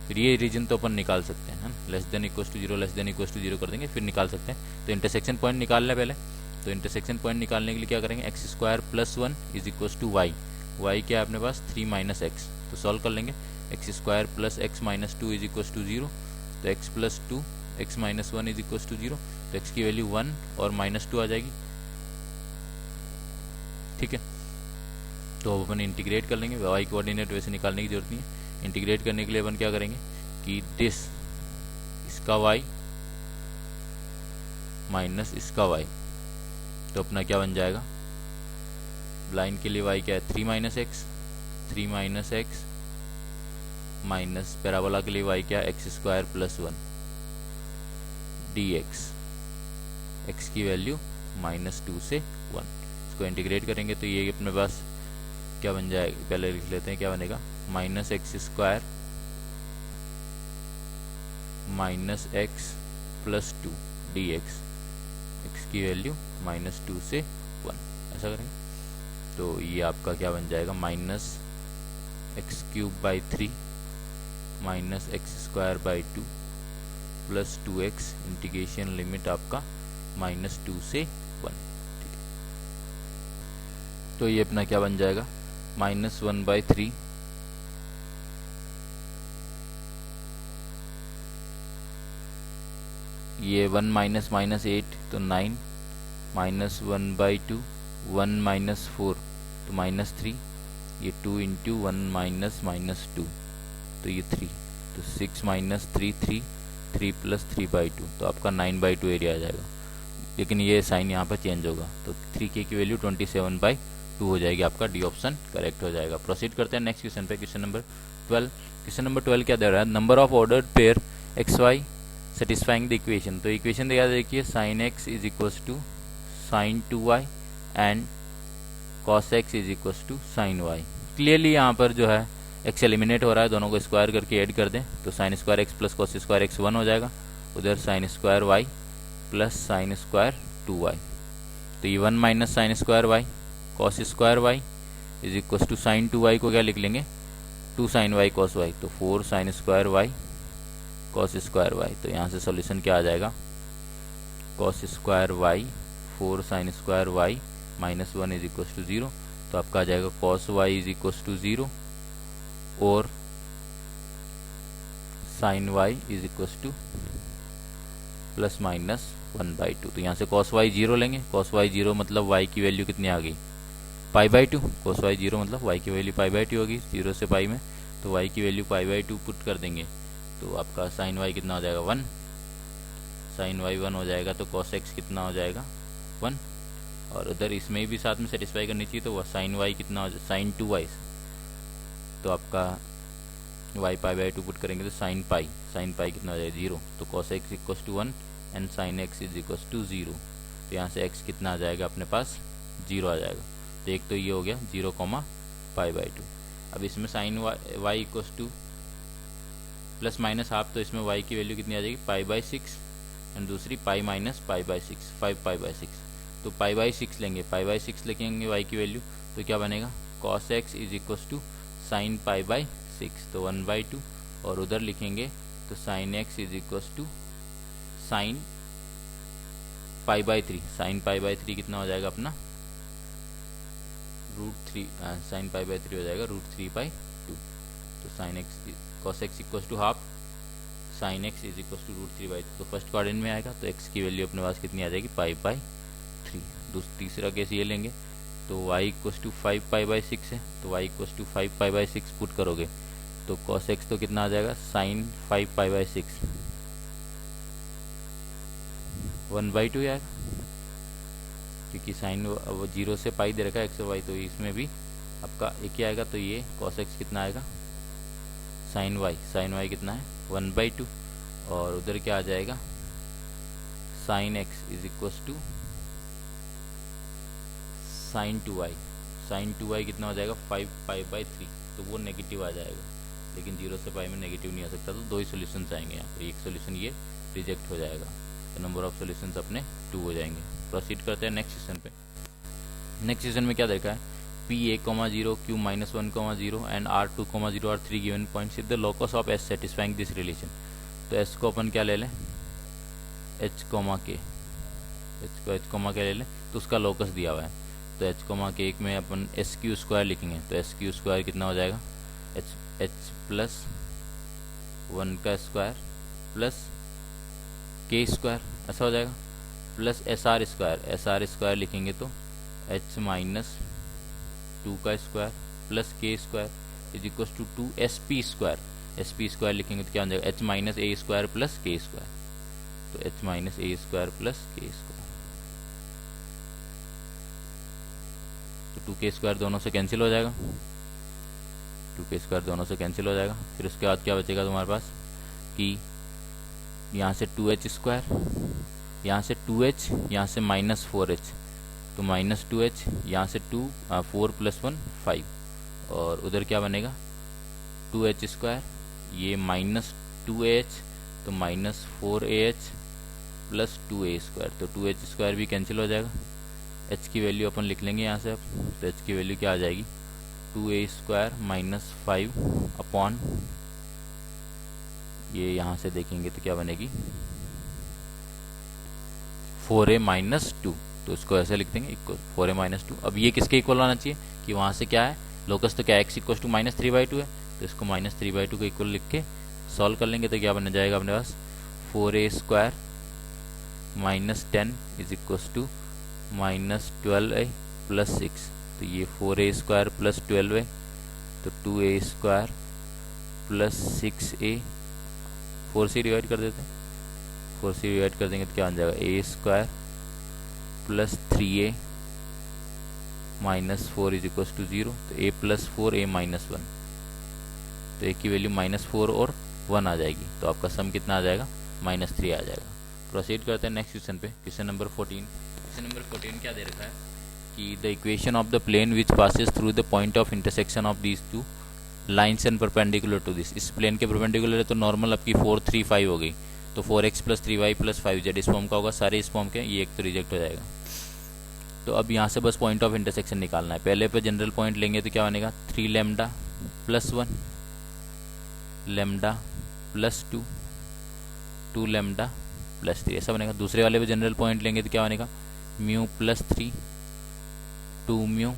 Speaker 1: फिर ये रीजन तो अपन निकाल सकते हैं, less than equals to 0 less than equals to 0 कर देंगे, फिर निकाल सकते हैं। तो इंटरसेक्शन पॉइंट निकाल लें पहले। तो इंटरसेक्शन पॉइंट निकालने के लिए क्या करेंगे x square plus 1 is equals to y, y क्या है अपने पास 3 माइनस एक्स, तो सॉल्व कर लेंगे। X square plus x minus 2 is equals to 0, तो x plus 2 x minus 1 is equals to 0, तो एक्स की वैल्यू 1 और माइनस 2 आ जाएगी, ठीक है। तो अब अपन इंटीग्रेट कर लेंगे, वाई कोऑर्डिनेट वैसे निकालने की जरूरत नहीं है। इंटीग्रेट करने के लिए अपन क्या करेंगे कि दिस इसका वाई माइनस इसका वाई, तो अपना क्या बन जाएगा, लाइन के लिए वाई क्या है 3 minus x, 3 minus x minus parabola के लिए वाई क्या है x square plus 1 D x की वैल्यू -2 से 1। इसको इंटीग्रेट करेंगे तो ये अपने पास क्या बन जाएगा, पहले लिख लेते हैं क्या बनेगा, minus x square minus x plus 2 D x की वैल्यू -2 से 1, ऐसा करेंगे तो ये आपका क्या बन जाएगा, minus x cube by 3 minus x square by 2 plus 2x integration limit आपका -2 से 1। ठीक है, तो ये अपना क्या बन जाएगा, -1/3 ये 1 माइनस माइनस 8 तो 9 -1/2 1 माइनस 4 तो -3, ये 2 इंटू 1 माइनस -2 तो ये 3, तो 6 माइनस 3 3 प्लस 3/2 तो आपका 9/2 एरिया आ जाएगा। लेकिन ये साइन यहाँ पर चेंज होगा तो 3k की वैल्यू 27/2 हो जाएगी, आपका डी ऑप्शन करेक्ट हो जाएगा। प्रोसीड करते हैं नेक्स्ट क्वेश्चन पे, क्वेश्चन नंबर 12। क्वेश्चन नंबर 12 क्या दे रहा है, number of ordered pair x y satisfying the equation. तो इक्वेशन दिया देखिए, sine x is equals to sine 2y and cos x is equals to sine y. Clearly यहाँ पर जो है एक्स एलिमिनेट हो रहा है, दोनों को स्क्वायर करके ऐड कर दें तो sine square x plus cos square x 1 हो जाएगा, उधर sine square y plus sine square 2y, तो ये 1 minus sine square y cos square y is equals to sine 2y को क्या लिख लेंगे 2 साइन वाई कॉस वाई, तो 4 sine square y cos square y. तो यहाँ से सॉल्यूशन क्या आ जाएगा, cos square y 4 sine square y -1 is equals to 0, तो आपका आ जाएगा cos y is equals to 0 और sine y is equals to +-1/2। तो यहाँ से कॉस वाई 0 लेंगे, कॉस वाई 0 मतलब वाई की वैल्यू कितनी आ गई π/2, कॉस वाई 0 मतलब वाई की वैल्यू π/2 होगी 0 से पाई में, तो वाई की वैल्यू π/2 पुट कर देंगे तो आपका साइन वाई कितना हो जाएगा 1, साइन वाई 1 हो जाएगा, तो कॉस एक्स कितना हो जाएगा 1, और उधर इसमें भी साथ में सेटिस्फाई करनी चाहिए, तो वह साइन वाई कितना हो जाएगा साइन 2y, तो आपका y π/2 पुट करेंगे तो साइन पाई कितना हो जाएगा 0, तो cos x equals to 1 and sine x is equals to 0, तो यहाँ से x कितना आ जाएगा अपने पास 0 आ जाएगा। तो एक तो ये हो गया 0, π/2। अब इसमें sine y equals to plus minus half, तो इसमें y की वैल्यू कितनी आ जाएगी π/6 एंड दूसरी पाई माइनस π/6 5π/6, तो π/6 लेंगे, π/6 लिखेंगे y की वैल्यू, तो क्या बनेगा cos x is equals to sine π/6, तो 1/2, और उधर लिखेंगे तो sine x is equals to sine π/3, sine π/3 कितना हो जाएगा अपना √3, साइन π/3 हो जाएगा √3/2, तो sine x cos x equals to half sine x is equals to √3/2, तो फर्स्ट क्वाड्रेंट में आएगा, तो x की वैल्यू अपने पास कितनी आ जाएगी π/3। तीसरा केस ये लेंगे तो y इक्वल्स टू 5π/6 है, तो y इक्वल्स टू 5π/6 पुट करोगे तो cos x तो कितना आ जाएगा साइन 5π/6 1/2 यार, क्योंकि साइन वो 0 से पाई दे रखा है x और y, तो इसमें भी आपका एक ही आएगा, तो ये cos x कितना आएगा साइन y कितना है 1/2, और उधर क्या आ जाएगा sine x is equals to sine 2y कितना हो जाएगा 5π/3, तो वो नेगेटिव आ जाएगा, लेकिन 0 से पाई में नेगेटिव नहीं आ सकता, तो दो ही सोल्यूशन आएंगे यहाँ पर, एक सोल्यूशन ये रिजेक्ट हो जाएगा, तो नंबर ऑफ सोल्यूशंस अपने 2 हो जाएंगे। प्रोसीड करते हैं नेक्स्ट क्वेश्चन पे। नेक्स्ट क्वेश्चन में क्या देखा है, P(a,0) Q-1,0 and R2,0 are 3 given points if the locus of S satisfying this relation. तो S को अपन क्या ले लें H, K, ले लें, तो उसका लोकस दिया हुआ है, तो H, K में अपन SQ² लिखेंगे, तो SQ² कितना हो जाएगा H प्लस 1 का स्क्वायर प्लस K², ऐसा हो जाएगा, प्लस SR² लिखेंगे तो H माइनस 2 का square plus k square is equal to 2sp square. sp square लिखेंगे तो क्या हो जाएगा, h minus a square plus k square. तो h minus a square plus k square, तो 2 के स्क्वायर दोनों से कैंसिल हो जाएगा, 2 के स्क्वायर दोनों से कैंसिल हो जाएगा। फिर उसके बाद क्या बचेगा तुम्हारे पास कि यहाँ से 2h स्क्वायर, यहाँ से 2h, यहाँ से माइनस 4h, तो माइनस 2h, यहाँ से 4 प्लस 1 5, और उधर क्या बनेगा 2h स्क्वायर, ये माइनस 2ah, तो minus 4ah plus 2a square, तो 2h स्क्वायर भी कैंसिल हो जाएगा। h की वैल्यू अपन लिख लेंगे यहाँ से अब, तो h की वैल्यू क्या आ जाएगी 2a स्क्वायर माइनस 5 अपॉन, ये यहाँ से देखेंगे तो क्या बनेगी 4a माइनस 2, तो इसको ऐसे लिख देंगे इक्वल 4a माइनस 2। अब ये किसके इक्वल होना चाहिए कि वहाँ से क्या है लोकस, तो क्या x इक्वल टू माइनस 3/2 है, तो इसको माइनस 3/2 के इक्वल लिख के सॉल्व कर लेंगे तो क्या बन जाएगा अपने पास 4a square minus 10 is equal to minus 12a plus 6, तो ये 4a स्क्वायर प्लस 12a, तो 2a स्क्वायर प्लस 6a, 4 से डिवाइड कर देते हैं, 4 से डिवाइड कर देंगे तो क्या बन जाएगा a square plus 3a minus 4 is equal to 0, तो a प्लस 4 a माइनस 1, तो a की वैल्यू माइनस 4 और 1 आ जाएगी, तो आपका सम कितना आ जाएगा माइनस 3 आ जाएगा। प्रोसीड करते हैं नेक्स्ट क्वेश्चन पे, क्वेश्चन नंबर 14। क्वेश्चन नंबर 14 क्या दे रखा है कि the equation of the plane which passes through the point of intersection of these two lines and perpendicular to this, इस प्लेन के परपेंडिकुलर है तो नॉर्मल आपकी 4 3 5 हो गई, तो 4x plus 3y plus 5z इस फॉर्म का होगा, सारे इस फॉर्म के, ये एक तो रिजेक्ट हो जाएगा। तो अब यहाँ से बस पॉइंट ऑफ इंटरसेक्शन निकालना है। पहले पे जनरल पॉइंट लेंगे तो क्या बनेगा 3 lambda plus 1 lambda plus 2 2 lambda plus 3 ऐसा बनेगा। दूसरे वाले पे जनरल पॉइंट लेंगे तो क्या बनेगा mu plus 3 2 mu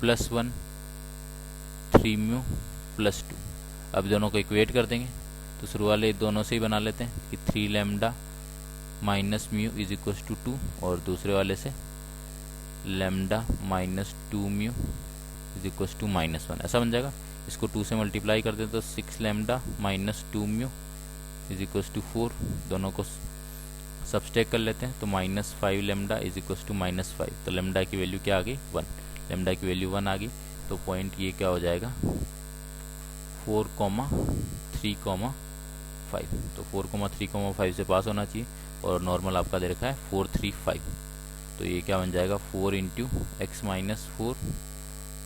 Speaker 1: plus 1 3 mu plus 2। अब दोनों को इक्वेट कर देंगे, तो शुरू वाले दोनों से ही बना लेते हैं कि 3 lambda minus mu is equal to 2, और दूसरे वाले से lambda minus 2 mu is equal to minus 1 ऐसा बन जाएगा। इसको 2 से मल्टीप्लाई कर दें तो 6 lambda minus 2 mu is equal to 4, दोनों को सबस्ट्रैक्ट कर लेते हैं तो minus 5 lambda is equal to minus 5, तो लैम्डा की वैल्यू क्या आ गई 1, लैम्डा की वैल्यू 1 आ गई, तो पॉइंट ये क्या हो जाएगा 4, 3, 5, तो 4, 3, 5 से पास होना चाहिए, और नॉर्मल आपका दे रखा है 4 3 5, तो ये क्या बन जाएगा 4 into x minus 4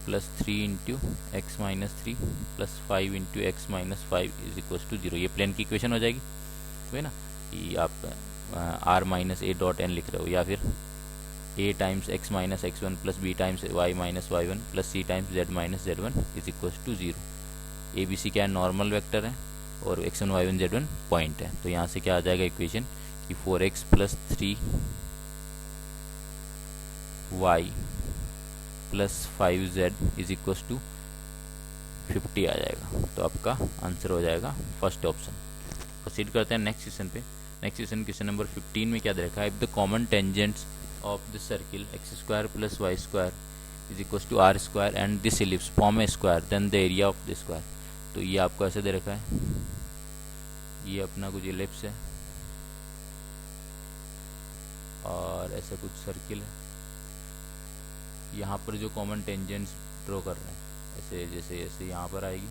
Speaker 1: plus 3 into x minus 3 plus 5 into x minus 5 is equal to 0। ये प्लेन की इक्वेशन हो जाएगी, तो है ना कि आप r minus a dot n लिख रहे हो, या फिर a times x minus x1 plus b times y minus y1 plus c times z minus z1 is equal to 0। A B c क्या है नॉर्मल वेक्टर है, और x1 y1 z1 पॉइंट है, तो यहाँ से क्या आ जाएगा इक्वेशन कि 4x plus 3y plus 5z is equal to 50 आ जाएगा, तो आपका आंसर हो जाएगा फर्स्ट ऑप्शन। प्रोसीड करते हैं नेक्स्ट क्वेश्चन पे। नेक्स्ट क्वेश्चन क्वेश्चन नंबर 15 में क्या दे रखा है, if the common tangents of the circle x square plus y square is equal to r square and this ellipse form a square then the area of the square. तो ये आपको ऐसे दे रखा है, ये अपना कुछ इलिप्स है और ऐसा कुछ सर्किल है, यहाँ पर जो कॉमन टेंजेंट्स ड्रॉ कर रहे हैं ऐसे, जैसे ऐसे यहाँ पर आएगी,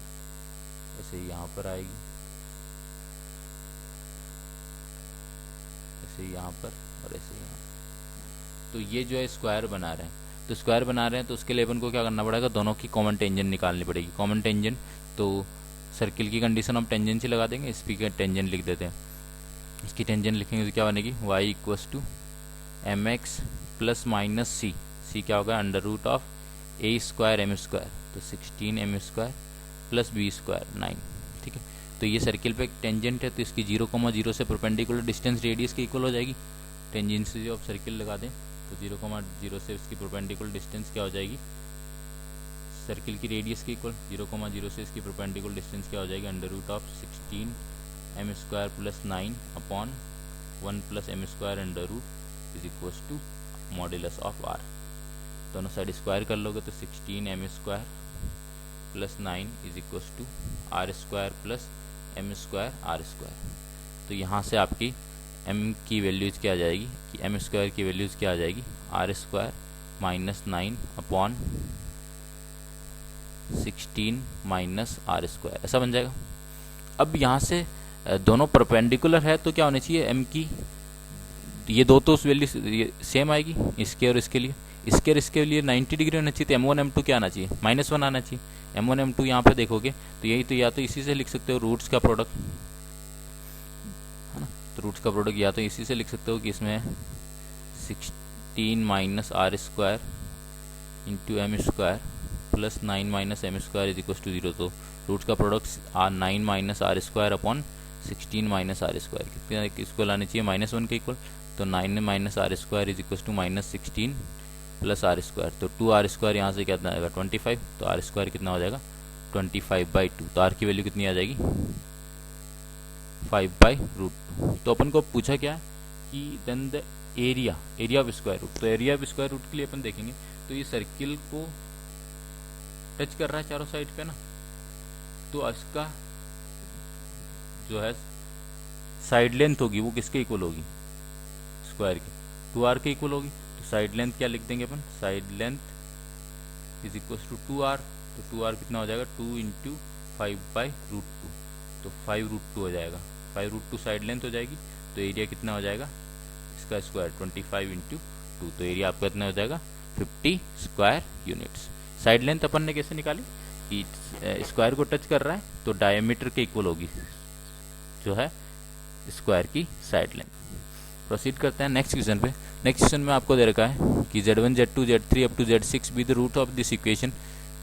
Speaker 1: ऐसे यहाँ पर आएगी, ऐसे यहाँ पर और ऐसे यहाँ, तो ये जो है स्क्वायर बना रहे हैं, तो स्क्वायर बना रहे हैं तो उसके लिए अपन को क्या करना पड़ेगा, दोनों की कॉमन टेंजेंट निकालनी पड़ेगी। कॉमन टेंजेंट तो सर्किल की कंडीशन हम टेंजेंट ही लगा देंगे, इसकी टेंजेंट लिख देते हैं, इसकी टेंजेंट लिखेंगे तो क्या बनेगी y equals to M x plus minus C, C क्या होगा under root of A square M square, तो 16 M square plus B square 9। ठीक है, तो ये सर्किल पे टेंजेंट है, तो इसकी 0,0 से परपेंडिकुलर डिस्टेंस रेडियस के इक्वल हो जाएगी। टेंजेंट से जो आप सर्किल लगा दें तो 0,0 से उसकी परपेंडिकुलर डिस्टेंस क्या हो जाएगी, सर्किल की रेडियस के इक्वल, 0,0 से इसकी परपेंडिकुलर डिस्टेंस क्या हो जाएगी under root of 16 M square plus 9 upon 1 plus m square under root is equals to modulus of r. दोनों साइड स्क्वायर कर लोगे तो 16m² plus 9 is equal to r² plus m² r²। तो यहाँ से आपकी m की वैल्यूज क्या आ जाएगी कि m² की वैल्यूज क्या आ जाएगी, r² minus 9 upon 16 minus r², ऐसा बन जाएगा। अब यहाँ से दोनों परपेंडिकुलर है तो क्या होनी चाहिए, m की ये दो तो उस वैल्यू सेम आएगी इसके और इसके लिए, इसके और इसके लिए 90 डिग्री होना चाहिए। तो m1 m2 क्या आना चाहिए, -1 आना चाहिए। m1 m2 यहाँ पे देखोगे तो यही तो, या तो इसी से लिख सकते हो रूट्स का प्रोडक्ट है ना, तो रूट्स का प्रोडक्ट या तो इसी से लिख सकते हो कि इसमें 16 minus r² into m² plus 9 minus m² is equal to 0। तो रूट्स का product 9 minus r² upon 16 minus r², कितने इसको लानी चाहिए, -1 के इक्वल। तो 9 minus r² is equal to -16 plus r²। तो 2r² यहाँ से कितना आएगा 25, तो r² कितना हो जाएगा 25/2। तो r की वैल्यू कितनी आ जाएगी 5/√2। तो अपन को पूछा क्या है कि then the area of square root. तो एरिया ऑफ स्क्वायर रूट के लिए अपन देखेंगे तो ये सर्किल को टच कर रहा है चारों साइड पे ना, तो इसका जो है साइड लेंथ होगी वो किसके इक्वल होगी, स्क्वायर की, 2r के इक्वल होगी। तो साइड लेंथ क्या लिख देंगे अपन, side length is equal to 2r। तो 2r कितना हो जाएगा 2 इंटू 5/√2, तो 5√2 हो जाएगा। 5√2 साइड लेंथ हो जाएगी। तो एरिया कितना हो जाएगा इसका स्क्वायर 25 इंटू 2, तो एरिया आपका कितना हो जाएगा 50 स्क्वायर यूनिट्स। साइड लेंथ अपन ने कैसे निकाली कि स्क्वायर को टच कर रहा है तो डायमीटर के इक्वल होगी जो है स्क्वायर की साइड लेंथ। प्रोसीड करते हैं नेक्स्ट क्वेश्चन पे। नेक्स्ट क्वेश्चन में आपको दे रखा है कि z1 z2 z3 up to z6 be the root of this equation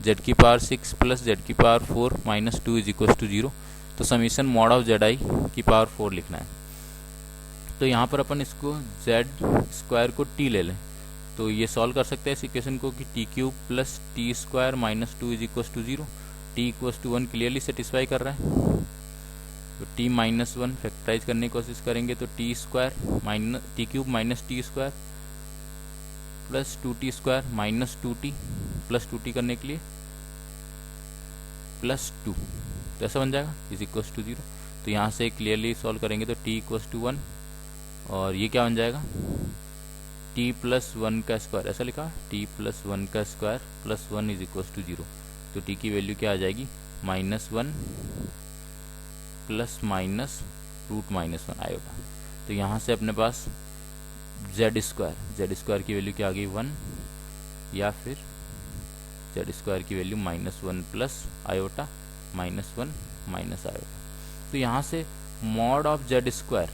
Speaker 1: z की पावर 6 प्लस z की power 4 minus 2 is equal to 0। तो समीशन मॉड ऑफ zi की पावर 4 लिखना है। तो यहाँ पर अपन इसको z² को t ले लें तो ये सॉल्व कर सकते हैं इस इक्वेशन को कि t³ plus t² minus 2 is equal to 0। t equal to 1 clearly satisfy कर रहा है। तो t माइनस 1 फैक्टराइज करने की कोशिश करेंगे तो t² minus t³ minus t² plus 2t² minus 2t plus 2t करने के लिए प्लस 2, तो ऐसा बन जाएगा इज इक्वल टू 0। तो यहाँ से क्लियरली सॉल्व करेंगे तो t इक्वल टू 1 और ये क्या बन जाएगा t प्लस 1 का स्क्वायर, ऐसा लिखा है t प्लस 1 का square plus 1 is equal to 0। तो t की वैल्यू क्या आ जाएगी -1 प्लस माइनस रूट -1 आएगा। तो यहाँ से अपने पास z² की वैल्यू क्या आ गई 1 या फिर z² की value -1 plus iota -1 minus iota. तो यहाँ से mod of z²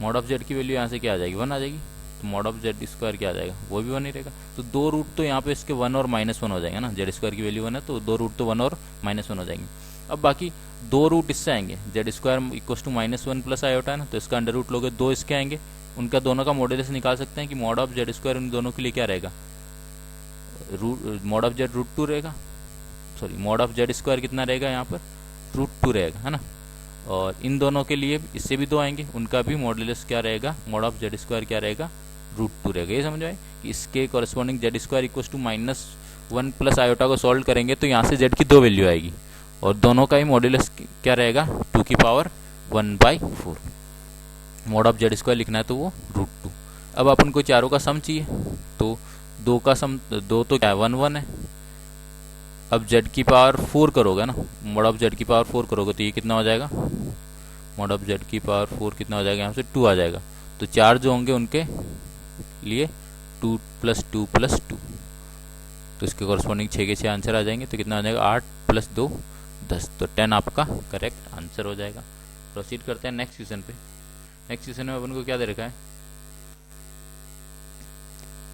Speaker 1: mod of z की वैल्यू यहाँ से क्या आ जाएगी 1 आ जाएगी। तो मॉड ऑफ z² क्या आ जाएगा वो भी 1 ही रहेगा। तो दो रूट तो यहाँ पे इसके 1 और -1 हो जाएंगे ना, z² की वैल्यू 1 है तो दो रूट तो 1 और -1 हो जाएंगे। अब बाकी दो रूट इससे आएंगे z² equal to -1 plus iota है ना, तो इसका अंडर रूट लोगे दो इसके आएंगे, उनका दोनों का मॉडुलस निकाल सकते हैं कि मॉड ऑफ z² उन दोनों के लिए क्या रहेगा मॉड ऑफ z √2 रहेगा, सॉरी मॉड ऑफ z² कितना रहेगा यहाँ पर √2 रहेगा है ना। और इन दोनों के लिए इससे भी दो आएंगे, उनका भी मॉडुलस क्या रहेगा मॉड ऑफ z² क्या रहेगा √2 रहेगा। ये समझ आए कि इसके corresponding z² equal to -1 plus iota को सॉल्व करेंगे तो यहाँ से z की दो वैल्यू आएगी और दोनों का ही मॉडुलस क्या रहेगा 2 की पावर 1/4। मॉड ऑफ z² लिखना है तो वो √2। अब अपन को चारों का सम चाहिए तो दो का सम, दो तो क्या है 1 1 है। अब z की पावर 4 करोगे ना, मॉड ऑफ z की पावर 4 करोगे तो ये कितना हो जाएगा मॉड ऑफ z की पावर 4 कितना हो जाएगा यहाँ से 2 आ जाएगा। तो चार जो होंगे उनके लिए 2 + 2 + 2, तो इसके कॉरेस्पॉन्डिंग 6 के 6 आंसर आ जाएंगे। तो कितना आ जाएगा 8 + 2 10, तो 10 आपका करेक्ट आंसर हो जाएगा। प्रोसीड करते हैं नेक्स्ट क्वेश्चन पे। नेक्स्ट क्वेश्चन में अपन को क्या दे रखा है,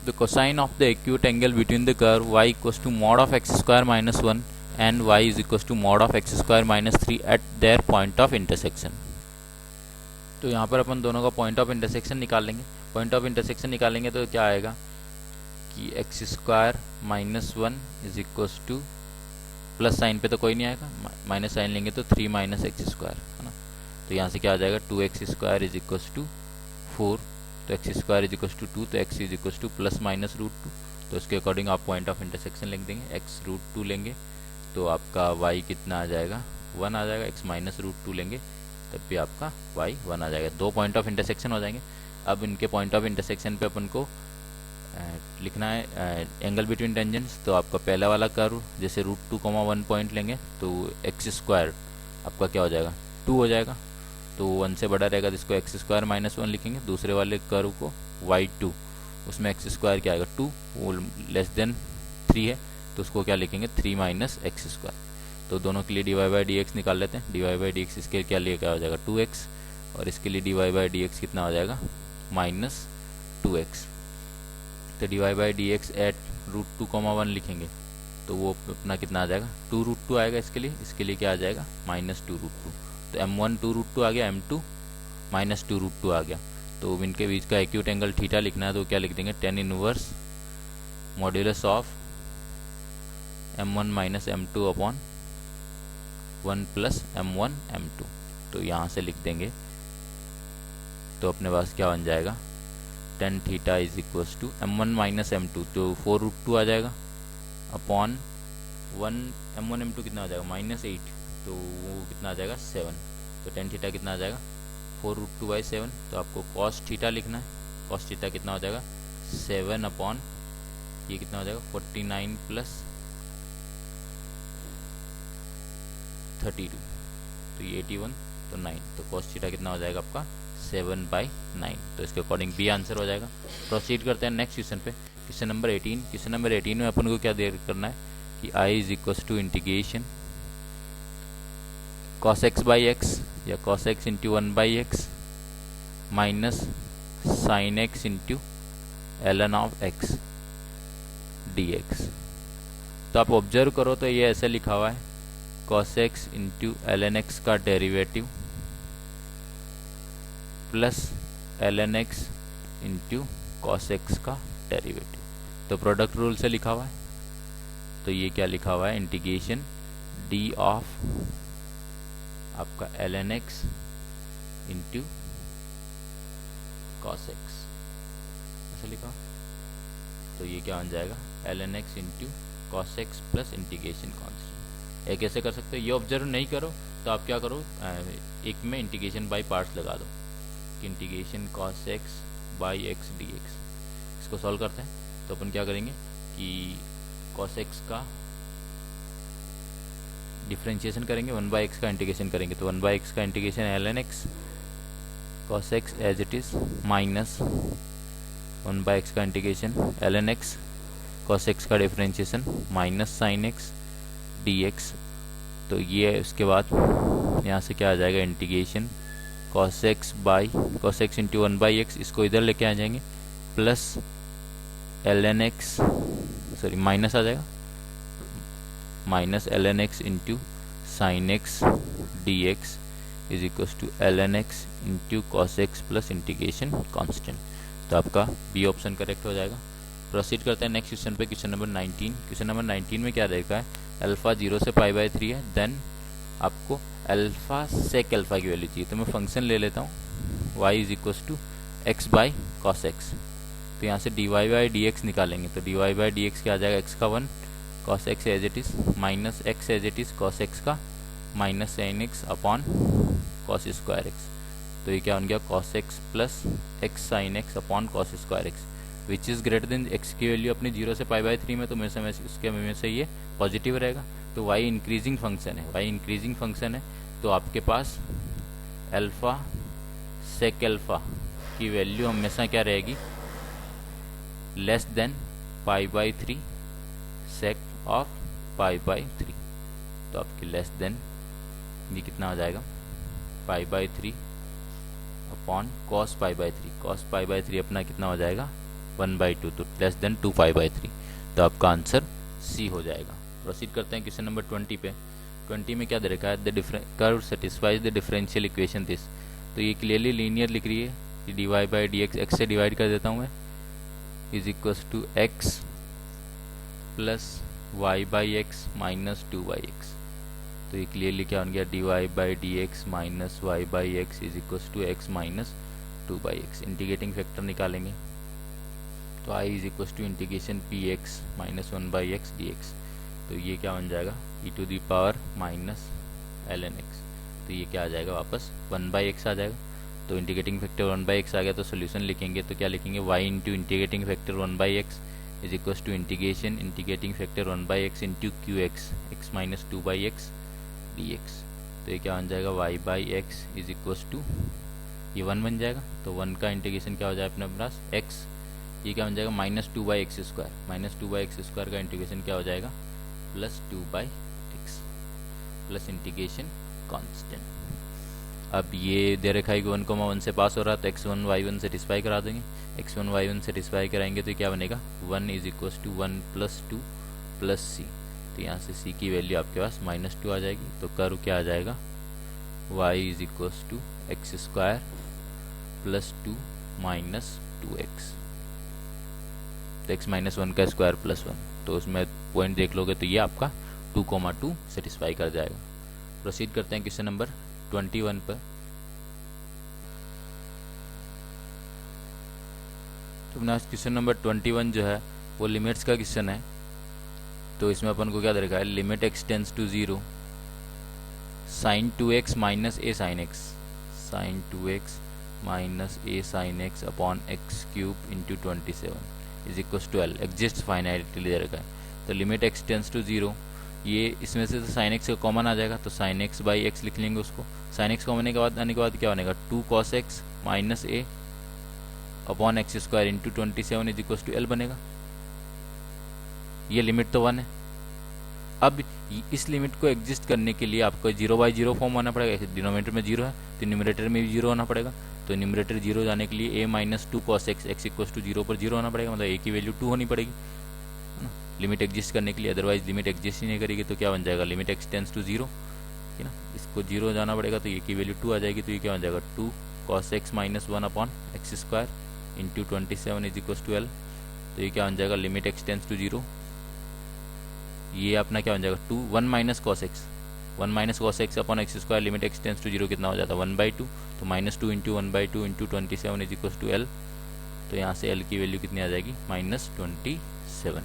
Speaker 1: the cosine of the acute angle between the curve y equals to mod of x² - 1 and y is equals to mod of x² - 3 at their point of intersection. तो यहाँ पर अपन दोनों का पॉइंट ऑफ इंटरसेक्शन निकाल लेंगे। Point of intersection निकालेंगे तो क्या आएगा कि x² - 1 is equals to plus sign पे तो कोई नहीं आएगा, माइनस साइन लेंगे तो 3 - x² है ना। तो यहाँ से क्या आ जाएगा 2x² इज इक्वल्स टू 4 तो x square is equal to 2, तो x is equal to plus minus root 2। तो उसके अकॉर्डिंग आप पॉइंट ऑफ इंटरसेक्शन लिख देंगे, एक्स रूट 2 लेंगे तो आपका वाई कितना आ जाएगा, 1 आ जाएगा। एक्स माइनस रूट 2 लेंगे तब भी आपका वाई 1 आ जाएगा। 2 पॉइंट ऑफ इंटरसेक्शन हो जाएंगे। अब इनके पॉइंट ऑफ इंटरसेक्शन पे अपन को लिखना है एंगल बिटवीन टेंजेंट्स। तो आपका पहला वाला कर्व जैसे रूट 2, 1 पॉइंट लेंगे तो एक्स स्क्वायर आपका क्या हो जाएगा, 2 हो जाएगा। तो 1 से बड़ा रहेगा तो इसको एक्स स्क्वायर माइनस 1 लिखेंगे। दूसरे वाले कर्व को y2, उसमें एक्स स्क्वायर क्या आएगा 2, वो लेस देन 3 है तो उसको क्या लिखेंगे 3 माइनस एक्स स्क्वायर। तो दोनों के लिए d y by d x निकाल लेते हैं। D y by d x इसके क्या लिए क्या हो जाएगा 2x, और इसके लिए d y by d x कितना हो जाएगा माइनस 2x। तो d y by d x at root 2, 1 लिखेंगे तो वो अपना कितना आ जाएगा 2 रूट 2 आएगा। इसके लिए क्या आ जाएगा माइनस 2 रूट 2। तो m1 2 रूट 2 आ गया, m2 माइनस 2 रूट 2 आ गया। तो इनके बीच का एक्यूट एंगल थीटा लिखना है तो क्या लिख देंगे, tan inverse modulus of m1 minus m2 upon 1 plus m1 m2। तो यहाँ से लिख देंगे तो अपने पास क्या बन जाएगा, tan theta is equals to m1 minus m2 तो 4 रूट 2 आ जाएगा अपॉन 1 m1 m2 कितना आ जाएगा माइनस 8 तो वो कितना आ जाएगा 7। तो tan थीटा कितना आ जाएगा 4 रूट 2 बाई 7। तो आपको cos थीटा लिखना है। cos थीटा कितना हो जाएगा 7 अपॉन ये कितना हो जाएगा 49 प्लस 32 तो ये 81 तो 9। तो cos थीटा कितना हो जाएगा आपका 7/9। तो इसके अकॉर्डिंग बी आंसर हो जाएगा। प्रोसीड करते हैं नेक्स्ट क्वेश्चन पे, क्वेश्चन नंबर 18। क्वेश्चन नंबर 18 में अपन को क्या देर करना है कि i is equal to integration cos x by x या cos x into 1/x minus sine x into ln of x dx। तो आप ऑब्जर्व करो तो ये ऐसे लिखा हुआ है cos x into ln x का derivative plus ln x into cos x का डेरिवेटिव। तो प्रोडक्ट रूल से लिखा हुआ है। तो ये क्या लिखा हुआ है इंटीग्रेशन d ऑफ आपका ln x into cos x ऐसा लिखा। तो ये क्या बन जाएगा ln x into cos x plus integration constant. एक ऐसे कर सकते हो। ये ऑब्जर्व नहीं करो तो आप क्या करो, एक में इंटीग्रेशन बाय पार्ट्स लगा दो कि integration cos x by x dx। इसको सॉल्व करते हैं तो अपन क्या करेंगे कि cos x का डिफ्रेंशिएशन करेंगे, 1/x का इंटीग्रेशन करेंगे। तो 1/x का integration ln x cos x as it is minus 1/x का integration ln x cos x का differentiation minus sine x dx। तो ये उसके बाद यहाँ से क्या आ जाएगा integration cos x into 1/x, इसको इधर लेके आ जाएंगे plus ln x sorry minus आ जाएगा minus ln x into sine x dx is equal to ln x into cos x plus integration constant. तो आपका बी ऑप्शन करेक्ट हो जाएगा। प्रोसीड करते हैं नेक्स्ट क्वेश्चन पे, क्वेश्चन नंबर 19। क्वेश्चन नंबर 19 में क्या रहेगा, अल्फा 0 से π/3 है, देन आपको अल्फा सेक अल्फा की वैल्यू चाहिए। तो मैं फंक्शन ले लेता हूँ y is equal to x by cos x. तो यहाँ से dy बाई डी एक्स निकालेंगे तो dy बाई डी एक्स क्या आ जाएगा x का 1 cos x as it is minus x as it is cos x का minus sine x upon cos square x। तो ये क्या बन गया cos x plus x sine x upon cos square x which is greater than x की value अपनी 0 से π/3 में। तो उसके में से ये पॉजिटिव रहेगा। तो y इंक्रीजिंग फंक्शन है, y इंक्रीजिंग फंक्शन है तो आपके पास अल्फा सेक अल्फा की वैल्यू हमेशा क्या रहेगी लेस देन π/3 सेक ऑफ π/3। तो आपकी लेस देन ये कितना हो जाएगा π/3 अपॉन cos π/3। cos π/3 अपना कितना हो जाएगा 1/2 तो लेस देन 2π/3। तो आपका आंसर सी हो जाएगा। प्रोसीड करते हैं क्वेश्चन नंबर 20 पे। 20 में क्या दे रखा है, the curve satisfies the differential equation this. तो ये क्लियरली लीनियर लिख रही है कि dy बाई डी एक्स से डिवाइड कर देता हूँ मैं is equals to x plus y by x minus 2/x। तो ये क्लियरली क्या बन गया dy by d x minus y by x is equals to x minus 2/x। Integrating factor निकालेंगे तो i is equal to integration px minus 1/x dx। तो ये क्या बन जाएगा e to the power minus ln x। तो ये क्या आ जाएगा वापस 1/x आ जाएगा। तो इंटीग्रेटिंग फैक्टर 1/x आ गया तो सोल्यूशन लिखेंगे तो क्या लिखेंगे y into integrating factor 1/x is equal to integration integrating factor 1/x into qx x minus 2/x dx। तो ये क्या बन जाएगा y/x इज इक्वल टू ये 1 बन जाएगा। तो 1 का इंटीग्रेशन क्या हो जाए अपने पास x, ये क्या बन जाएगा minus 2/x square. Minus 2/x square का इंटीग्रेशन क्या हो जाएगा plus 2/x plus integration constant. अब ये दे रखा है कि 1,1 से पास हो रहा है तो x1 y1 सेटिस्फाई करा देंगे। x1 y1 सेटिस्फाई कराएंगे तो क्या बनेगा 1 is equal to 1 plus 2 plus c। तो यहाँ से c की वैल्यू आपके पास -2 आ जाएगी। तो कर्व क्या आ जाएगा y is equal to x square plus 2 minus 2x। तो x माइनस 1 का स्क्वायर प्लस 1। तो उसमें पॉइंट देख लोगे तो ये आपका 2,2 सेटिस्फाई कर जाएगा। प्रोसीड करते हैं क्वेश्चन नंबर 21 पर। तो अपना क्वेश्चन नंबर 21 जो है वो लिमिट्स का क्वेश्चन है। तो इसमें अपन को क्या दे रखा है limit x tends to 0 sin 2x minus a sin x sin 2x minus a sin x upon x cube into 27 is equal to l exist finitely दे रखा है। तो लिमिट x टेंड्स टू 0 ये इसमें से तो sin x का common आ जाएगा तो sin x बाई x लिख लेंगे उसको। sin x कॉमन आने के बाद क्या बनेगा 2 cos x minus a upon x square into 27 is equal to l बनेगा। ये लिमिट तो 1 है। अब इस लिमिट को एग्जिस्ट करने के लिए आपको 0/0 फॉर्म होना पड़ेगा। डिनोमिनेटर में 0 है तो न्यूमरेटर में भी 0 होना पड़ेगा। तो न्यूमरेटर 0 जाने के लिए a minus 2 cos x x equal to 0 पर 0 होना पड़ेगा, मतलब a की वैल्यू 2 होनी पड़ेगी लिमिट एग्जिस्ट करने के लिए। अदरवाइज लिमिट एग्जिस्ट ही नहीं करेगी तो क्या बन जाएगा लिमिट x टेंड्स टू 0 है ना, इसको 0 जाना पड़ेगा तो a की वैल्यू 2 आ जाएगी। तो ये क्या बन जाएगा 2 cos x minus 1 upon x square into 27 is equal to l। तो ये क्या बन जाएगा लिमिट x टेंड्स टू 0, ये अपना क्या बन जाएगा 1 minus cos x upon x square limit x tends to 0 कितना हो जाता है 1/2। तो -2 into 1/2 into 27 is equal to l। तो यहाँ से l की वैल्यू कितनी आ जाएगी -27।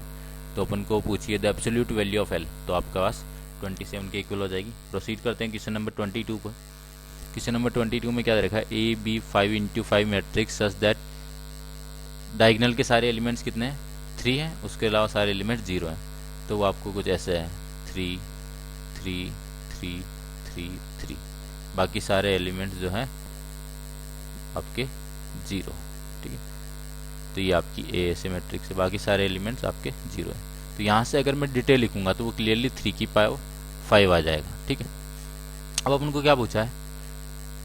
Speaker 1: तो अपन को पूछिए the absolute value of l, तो आपका पास 27 के इक्वल हो जाएगी। प्रोसीड करते हैं क्वेश्चन नंबर 22 पर। क्वेश्चन नंबर 22 में क्या रखा है a b 5 into 5 matrix such that diagonal के सारे एलिमेंट्स कितने हैं 3 हैं, उसके अलावा सारे एलिमेंट्स 0 हैं। तो वो आपको कुछ ऐसे है 3 3 3 3 3, बाकी सारे एलिमेंट्स जो हैं आपके 0, ठीक है। तो ये आपकी ए ऐसे मैट्रिक्स है, बाकी सारे एलिमेंट्स आपके 0 है। तो यहाँ से अगर मैं डिटेल लिखूंगा तो वो क्लियरली 3 की पावर 5 आ जाएगा, ठीक है। अब अपन को क्या पूछा है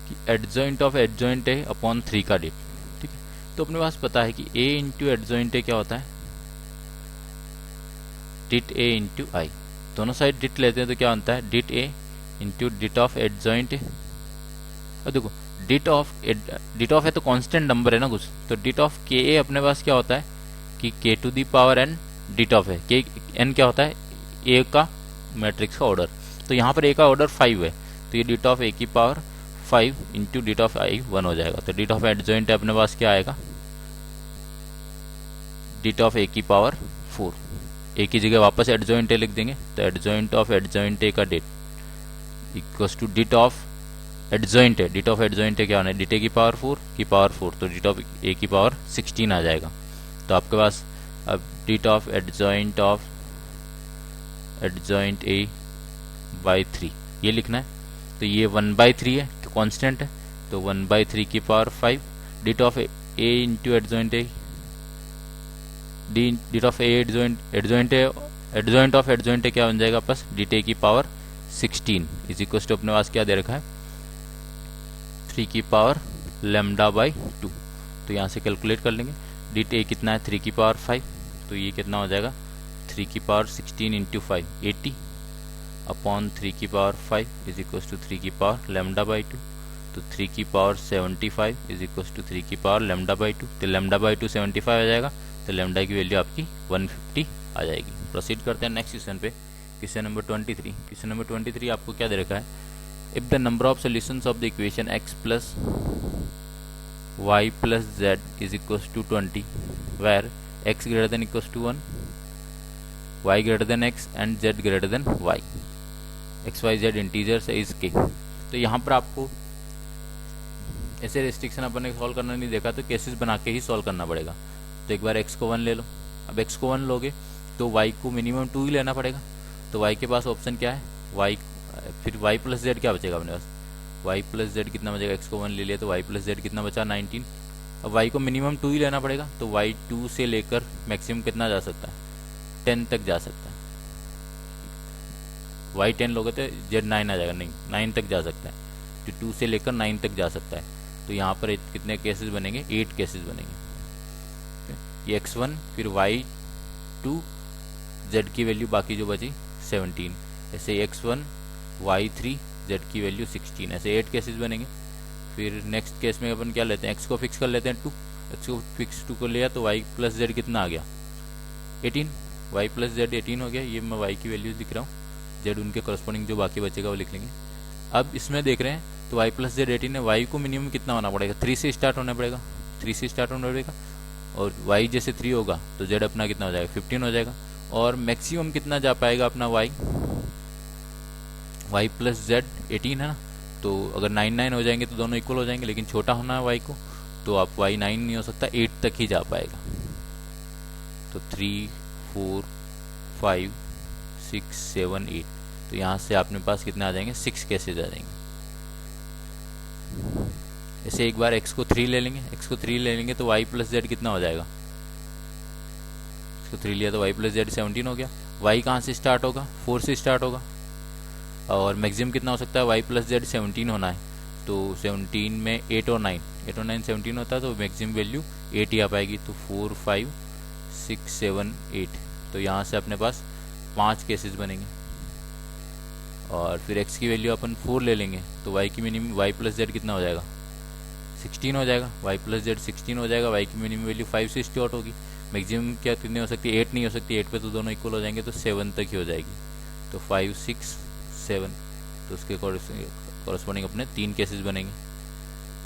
Speaker 1: कि adjoint of adjoint A upon 3 का डिट, ठीक है। तो अपने पास पता है कि ए इंटू एडजॉइंट ए क्या होता है डिट ए इंटू आई। दोनों साइड डिट लेते हैं तो क्या बनता है डिट ए इंटू डिट ऑफ एडजॉइंट ए। और देखो डिट ऑफ है तो कांस्टेंट नंबर है ना कुछ, तो डिट ऑफ के ए अपने पास क्या होता है कि k to the power n det of है के एन क्या होता है ए का मैट्रिक्स का ऑर्डर। तो यहाँ पर ए का ऑर्डर 5 है तो ये डिट ऑफ ए की पावर 5 इंटू डिट ऑफ आई 1 हो जाएगा। तो डिट ऑफ एडजॉइंट अपने पास क्या आएगा डिट ऑफ ए की पावर 4। ए की जगह वापस एडजॉइंट ए लिख देंगे तो एडजॉइंट ऑफ एडजॉइंट ए का det equals to det of adjoint a. Det of adjoint a क्या होना है डिट ए की पावर 4 तो डिट ऑफ ए की पावर 16 आ जाएगा। तो आपके पास अब डिट ऑफ एडजॉइंट ए बाई 3 ये लिखना है। तो ये 1/3 है कांस्टेंट है तो 1/3 की power 5 det of a into adjoint a det of a adjoint of adjoint a क्या बन जाएगा बस डिट ए की पावर 16 इज इक्वल टू अपने पास क्या दे रखा है 3 की पावर लैम्डा बाई 2। तो यहाँ से कैलकुलेट कर लेंगे डिट ए कितना है 3 की पावर 5 तो ये कितना हो जाएगा 3 की पावर 16 इंटू 5 80 अपॉन 3 की पावर 5 इज इक्वल टू 3 की पावर लैम्डा बाई 2। तो 3 की पावर 75 इज इक्वल टू 3 की पावर लैम्डा बाई 2। तो लैम्डा बाई 2 75 आ जाएगा तो लैम्डा की वैल्यू आपकी 150 आ जाएगी। प्रोसीड करते हैं नेक्स्ट क्वेश्चन पे। Question number 23। क्वेश्चन नंबर 23 आपको क्या दे रखा है if the number of solutions of the equation x plus y plus z is equals to 20 where x greater than equals to 1, y greater than x and z greater than y. X y z integers is के। तो यहाँ पर आपको ऐसे restriction अपन ने solve करना नहीं देखा, तो केसेस बना के ही सॉल्व करना पड़ेगा। तो एक बार x को 1 ले लो। अब x को 1 लोगे तो y को मिनिमम 2 ही लेना पड़ेगा। तो y के पास ऑप्शन क्या है, y फिर y प्लस जेड क्या बचेगा अपने पास, y प्लस जेड कितना बचेगा, x को 1 ले लिया तो y प्लस जेड कितना बचा 19। अब y को मिनिमम 2 ही लेना पड़ेगा, तो y 2 से लेकर मैक्सिमम कितना जा सकता है, 10 तक जा सकता है। y 10 लोगे तो z 9 आ जाएगा, नहीं 9 तक जा सकता है, तो 2 से लेकर 9 तक जा सकता है। तो यहाँ पर कितने केसेस बनेंगे, 8 केसेस बनेंगे। ये x1 फिर y2 z की वैल्यू बाकी जो बची 17, ऐसे x1 y3 z की वैल्यू 16, ऐसे 8 केसेस बनेंगे। फिर नेक्स्ट केस में अपन क्या लेते हैं, x को फिक्स कर लेते हैं 2, x को फिक्स 2 को लिया तो y प्लस z कितना आ गया 18, y प्लस z 18 हो गया। ये मैं y की वैल्यूज लिख रहा हूँ, z उनके करस्पॉन्डिंग जो बाकी बचेगा वो लिख लेंगे। अब इसमें देख रहे हैं तो y प्लस जेड 18 है, y को मिनिमम कितना होना पड़ेगा, 3 से स्टार्ट होना पड़ेगा, 3 से स्टार्ट होना पड़ेगा। और y जैसे 3 होगा तो z अपना कितना हो जाएगा 15 हो जाएगा। और मैक्सिमम कितना जा पाएगा अपना y प्लस जेड 18 है ना, तो अगर 9 9 हो जाएंगे तो दोनों इक्वल हो जाएंगे, लेकिन छोटा होना है y को, तो आप y 9 नहीं हो सकता, 8 तक ही जा पाएगा। तो 3 4 5 6 7 8, तो यहाँ से अपने पास कितने आ जाएंगे 6 केसेज आ जाएंगे। ऐसे एक बार x को 3 ले लेंगे, x को 3 ले लेंगे तो y प्लस जेड कितना हो जाएगा, x को 3 लिया तो y प्लस जेड 17 हो गया। y कहाँ से स्टार्ट होगा, 4 से स्टार्ट होगा, और मैक्सिमम कितना हो सकता है, y प्लस जेड 17 होना है, तो 17 में 8 और 9, 8 और 9 17 होता है, तो मैक्सिमम वैल्यू 8 ही आ पाएगी। तो 4 5 6 7 8, तो यहाँ से अपने पास 5 केसेस बनेंगे। और फिर x की वैल्यू अपन 4 ले लेंगे तो y की मिनिमम y प्लस जेड कितना हो जाएगा 16 हो जाएगा, y प्लस जेड 16 हो जाएगा। y की मिनिमम वैल्यू 5 से स्टार्ट होगी, मैक्सिमम क्या कितनी हो सकती है, 8 नहीं हो सकती, 8 पे तो दोनों इक्वल हो जाएंगे, तो 7 तक ही हो जाएगी। तो 5 6 7, तो उसके कॉरस्पॉन्डिंग अपने 3 केसेस बनेंगे।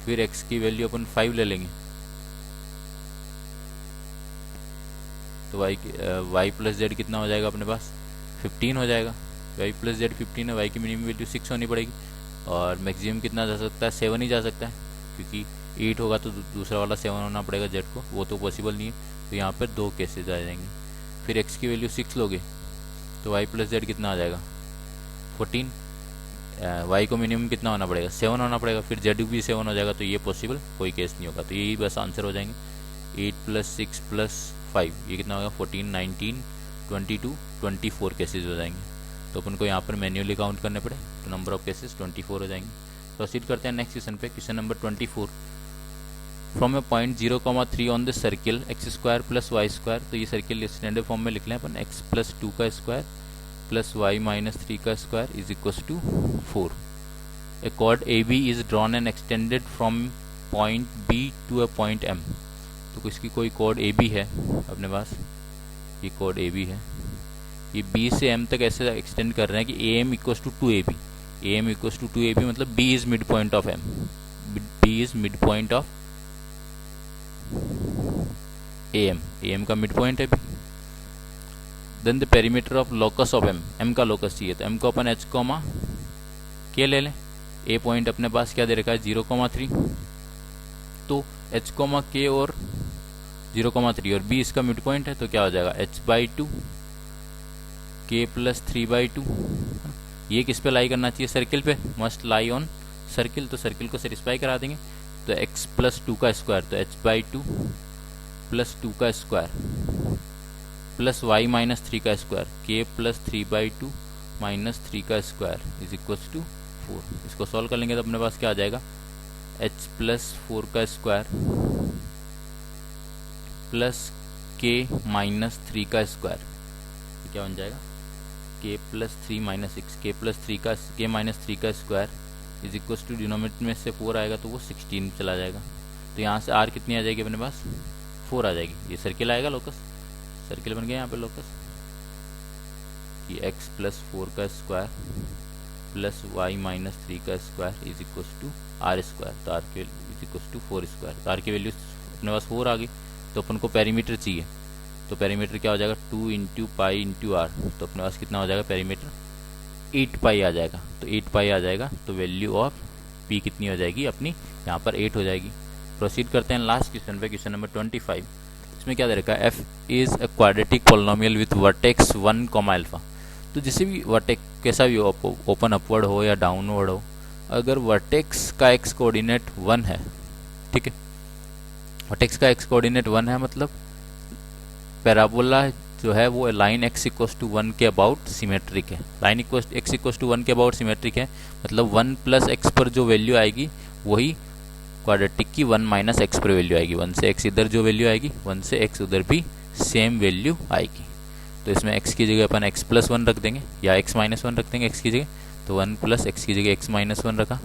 Speaker 1: फिर x की वैल्यू अपन 5 ले लेंगे तो y प्लस जेड कितना हो जाएगा अपने पास 15 हो जाएगा। y प्लस जेड 15 है, y की मिनिमम वैल्यू 6 होनी पड़ेगी, और मैक्सिमम कितना जा सकता है 7 ही जा सकता है, क्योंकि 8 होगा तो दूसरा वाला 7 होना पड़ेगा z को, वो तो पॉसिबल नहीं है। तो यहाँ पर 2 केसेज आ जाएंगे। फिर x की वैल्यू 6 लोगे तो y प्लस जेड कितना आ जाएगा 14, y को मिनिमम कितना होना पड़ेगा 7 होना पड़ेगा, फिर z भी 7 हो जाएगा, तो ये पॉसिबल कोई केस नहीं होगा। तो यही बस आंसर हो जाएंगे। 8 प्लस 6 प्लस 5 ये कितना होगा 14 19 22 24 केसेज हो जाएंगे। तो अपन को यहाँ पर मैन्युअली काउंट करने पड़े तो नंबर ऑफ केसेस 24 हो जाएंगे। प्रोसीड करते हैं नेक्स्ट क्वेश्चन पे, question number 24। From a point 0,3 on the circle x square plus y square, तो ये सर्किल स्टैंडर्ड फॉर्म में लिख लें अपन, एक्स प्लस 2 का स्क्वायर प्लस वाई माइनस 3 का square is equal to 4। A chord A B is drawn and extended from point B to a point M. तो इसकी कोई कॉर्ड ए बी है अपने पास, ये कॉर्ड ए बी है, ये बी से एम तक ऐसे एक्सटेंड कर रहे हैं कि A M equals to 2ab, A M equals to 2ab मतलब B is mid point of M, B is mid point of A M का मिड पॉइंट है B. Then the perimeter of locus of M, M का locus चाहिए तो M को अपन H comma के ले लें। ए पॉइंट अपने पास क्या दे रखा है 0,3, तो एच कॉमा के और 0,3 और बी इसका मिड पॉइंट है, तो क्या हो जाएगा h/2 k प्लस 3/2। ये किस पे लाई करना चाहिए, सर्किल पे, मस्ट लाई ऑन सर्किल, तो सर्किल को सेटिस्फाई करा देंगे। तो x प्लस 2 का स्क्वायर, तो h/2 प्लस 2 का स्क्वायर प्लस y माइनस 3 का स्क्वायर, k प्लस 3/2 माइनस 3 का स्क्वायर इज इक्वल टू 4। इसको सॉल्व कर लेंगे तो अपने पास क्या आ जाएगा h प्लस 4 का स्क्वायर प्लस k माइनस 3 का स्क्वायर, क्या बन जाएगा k plus 3 minus 6, k plus 3 का k माइनस 3 का square is equal to denominator में से 4 आएगा तो वो 16 चला जाएगा। तो यहाँ से r कितनी आ जाएगी अपने पास 4 आ जाएगी। ये सर्किल आएगा लोकस, सर्किल बन गया यहाँ पे लोकस कि x प्लस 4 का स्क्वायर प्लस वाई माइनस 3 का square is equal to r square. तो आर की value is equal to 4 square. तो आर की वैल्यू अपने पास 4 आ गई, तो अपन को पेरीमीटर चाहिए। तो पेरीमीटर क्या हो जाएगा 2 इंटू पाई इंटू आर। तो अपने पास कितना हो जाएगा पेरीमीटर 8 पाई आ जाएगा। तो 8 पाई आ जाएगा तो वैल्यू ऑफ पी कितनी हो जाएगी अपनी यहाँ पर 8 हो जाएगी। प्रोसीड करते हैं लास्ट क्वेश्चन पे, क्वेश्चन नंबर 25। इसमें क्या दे रखा है, F is a quadratic polynomial with vertex 1, alpha. तो जिसे भी वर्टेक्स कैसा भी ओपन अपवर्ड हो या डाउनवर्ड हो, अगर वर्टेक्स का एक्स कोऑर्डिनेट 1 है, ठीक है, वर्टेक्स का एक्स कोऑर्डिनेट 1 है, मतलब पैराबोला जो है वो लाइन एक्स इक्वस टू 1 के अबाउट सिमेट्रिक है। लाइन एक्स इक्वस टू 1 के अबाउट सिमेट्रिक है, मतलब 1 प्लस एक्स पर जो वैल्यू आएगी वही क्वाड्रेटिक की 1 माइनस एक्स पर वैल्यू आएगी। 1 से एक्स इधर जो वैल्यू आएगी 1 से एक्स उधर भी सेम वैल्यू आएगी। तो इसमें एक्स की जगह अपन एक्स प्लस 1 रख देंगे या एक्स माइनस 1 रख देंगे एक्स की जगह। तो 1 प्लस एक्स की जगह एक्स माइनस 1 रखा,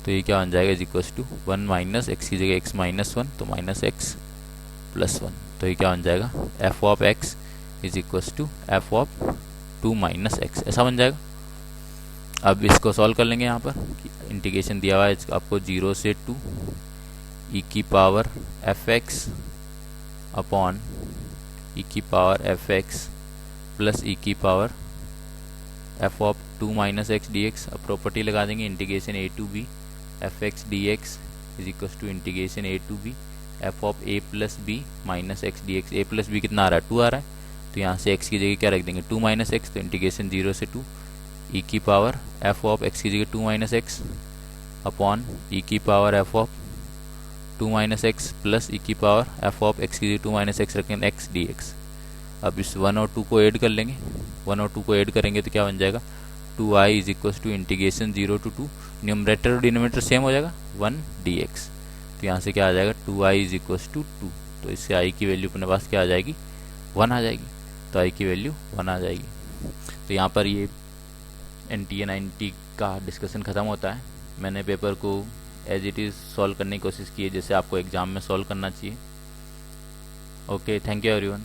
Speaker 1: तो ये क्या बन जाएगा is equal to 1 minus x की जगह एक्स माइनस 1, तो माइनस एक्स प्लस 1। तो ये क्या बन जाएगा f of x is equal to f of 2 minus x, ऐसा बन जाएगा। अब इसको सॉल्व कर लेंगे। यहाँ पर इंटीग्रेशन दिया हुआ है आपको 0 से 2 ई की power f x upon e की power f x plus e की power f of 2 minus x d x. अब प्रॉपर्टी लगा देंगे, integration a to b f x d x is equal to integration a to b f of a plus b minus x d x. A plus b कितना आ रहा है 2 आ रहा है, तो यहाँ से एक्स की जगह क्या रख देंगे 2 माइनस एक्स। तो इंटीग्रेशन 0 से 2 ई की पावर एफ ऑफ एक्स की जगह 2 माइनस एक्स अपॉन ई की power f of 2 minus x plus e की पावर एफ ऑफ एक्स की जगह 2 माइनस एक्स रखेंगे एक्स डी एक्स। अब इस 1 और 2 को ऐड कर लेंगे, 1 और 2 को ऐड करेंगे तो क्या बन जाएगा 2i is equal to integration 0 to 2, numerator और डिनोमिनेटर सेम हो जाएगा 1 dx। तो यहाँ से क्या आ जाएगा 2i इज इक्वल टू 2। तो इससे i की वैल्यू अपने पास क्या आ जाएगी 1 आ जाएगी। तो i की वैल्यू 1 आ जाएगी। तो यहाँ पर ये NTA 90 का डिस्कशन ख़त्म होता है। मैंने पेपर को एज इट इज़ सॉल्व करने की कोशिश की है जैसे आपको एग्ज़ाम में सॉल्व करना चाहिए। Okay, thank you everyone.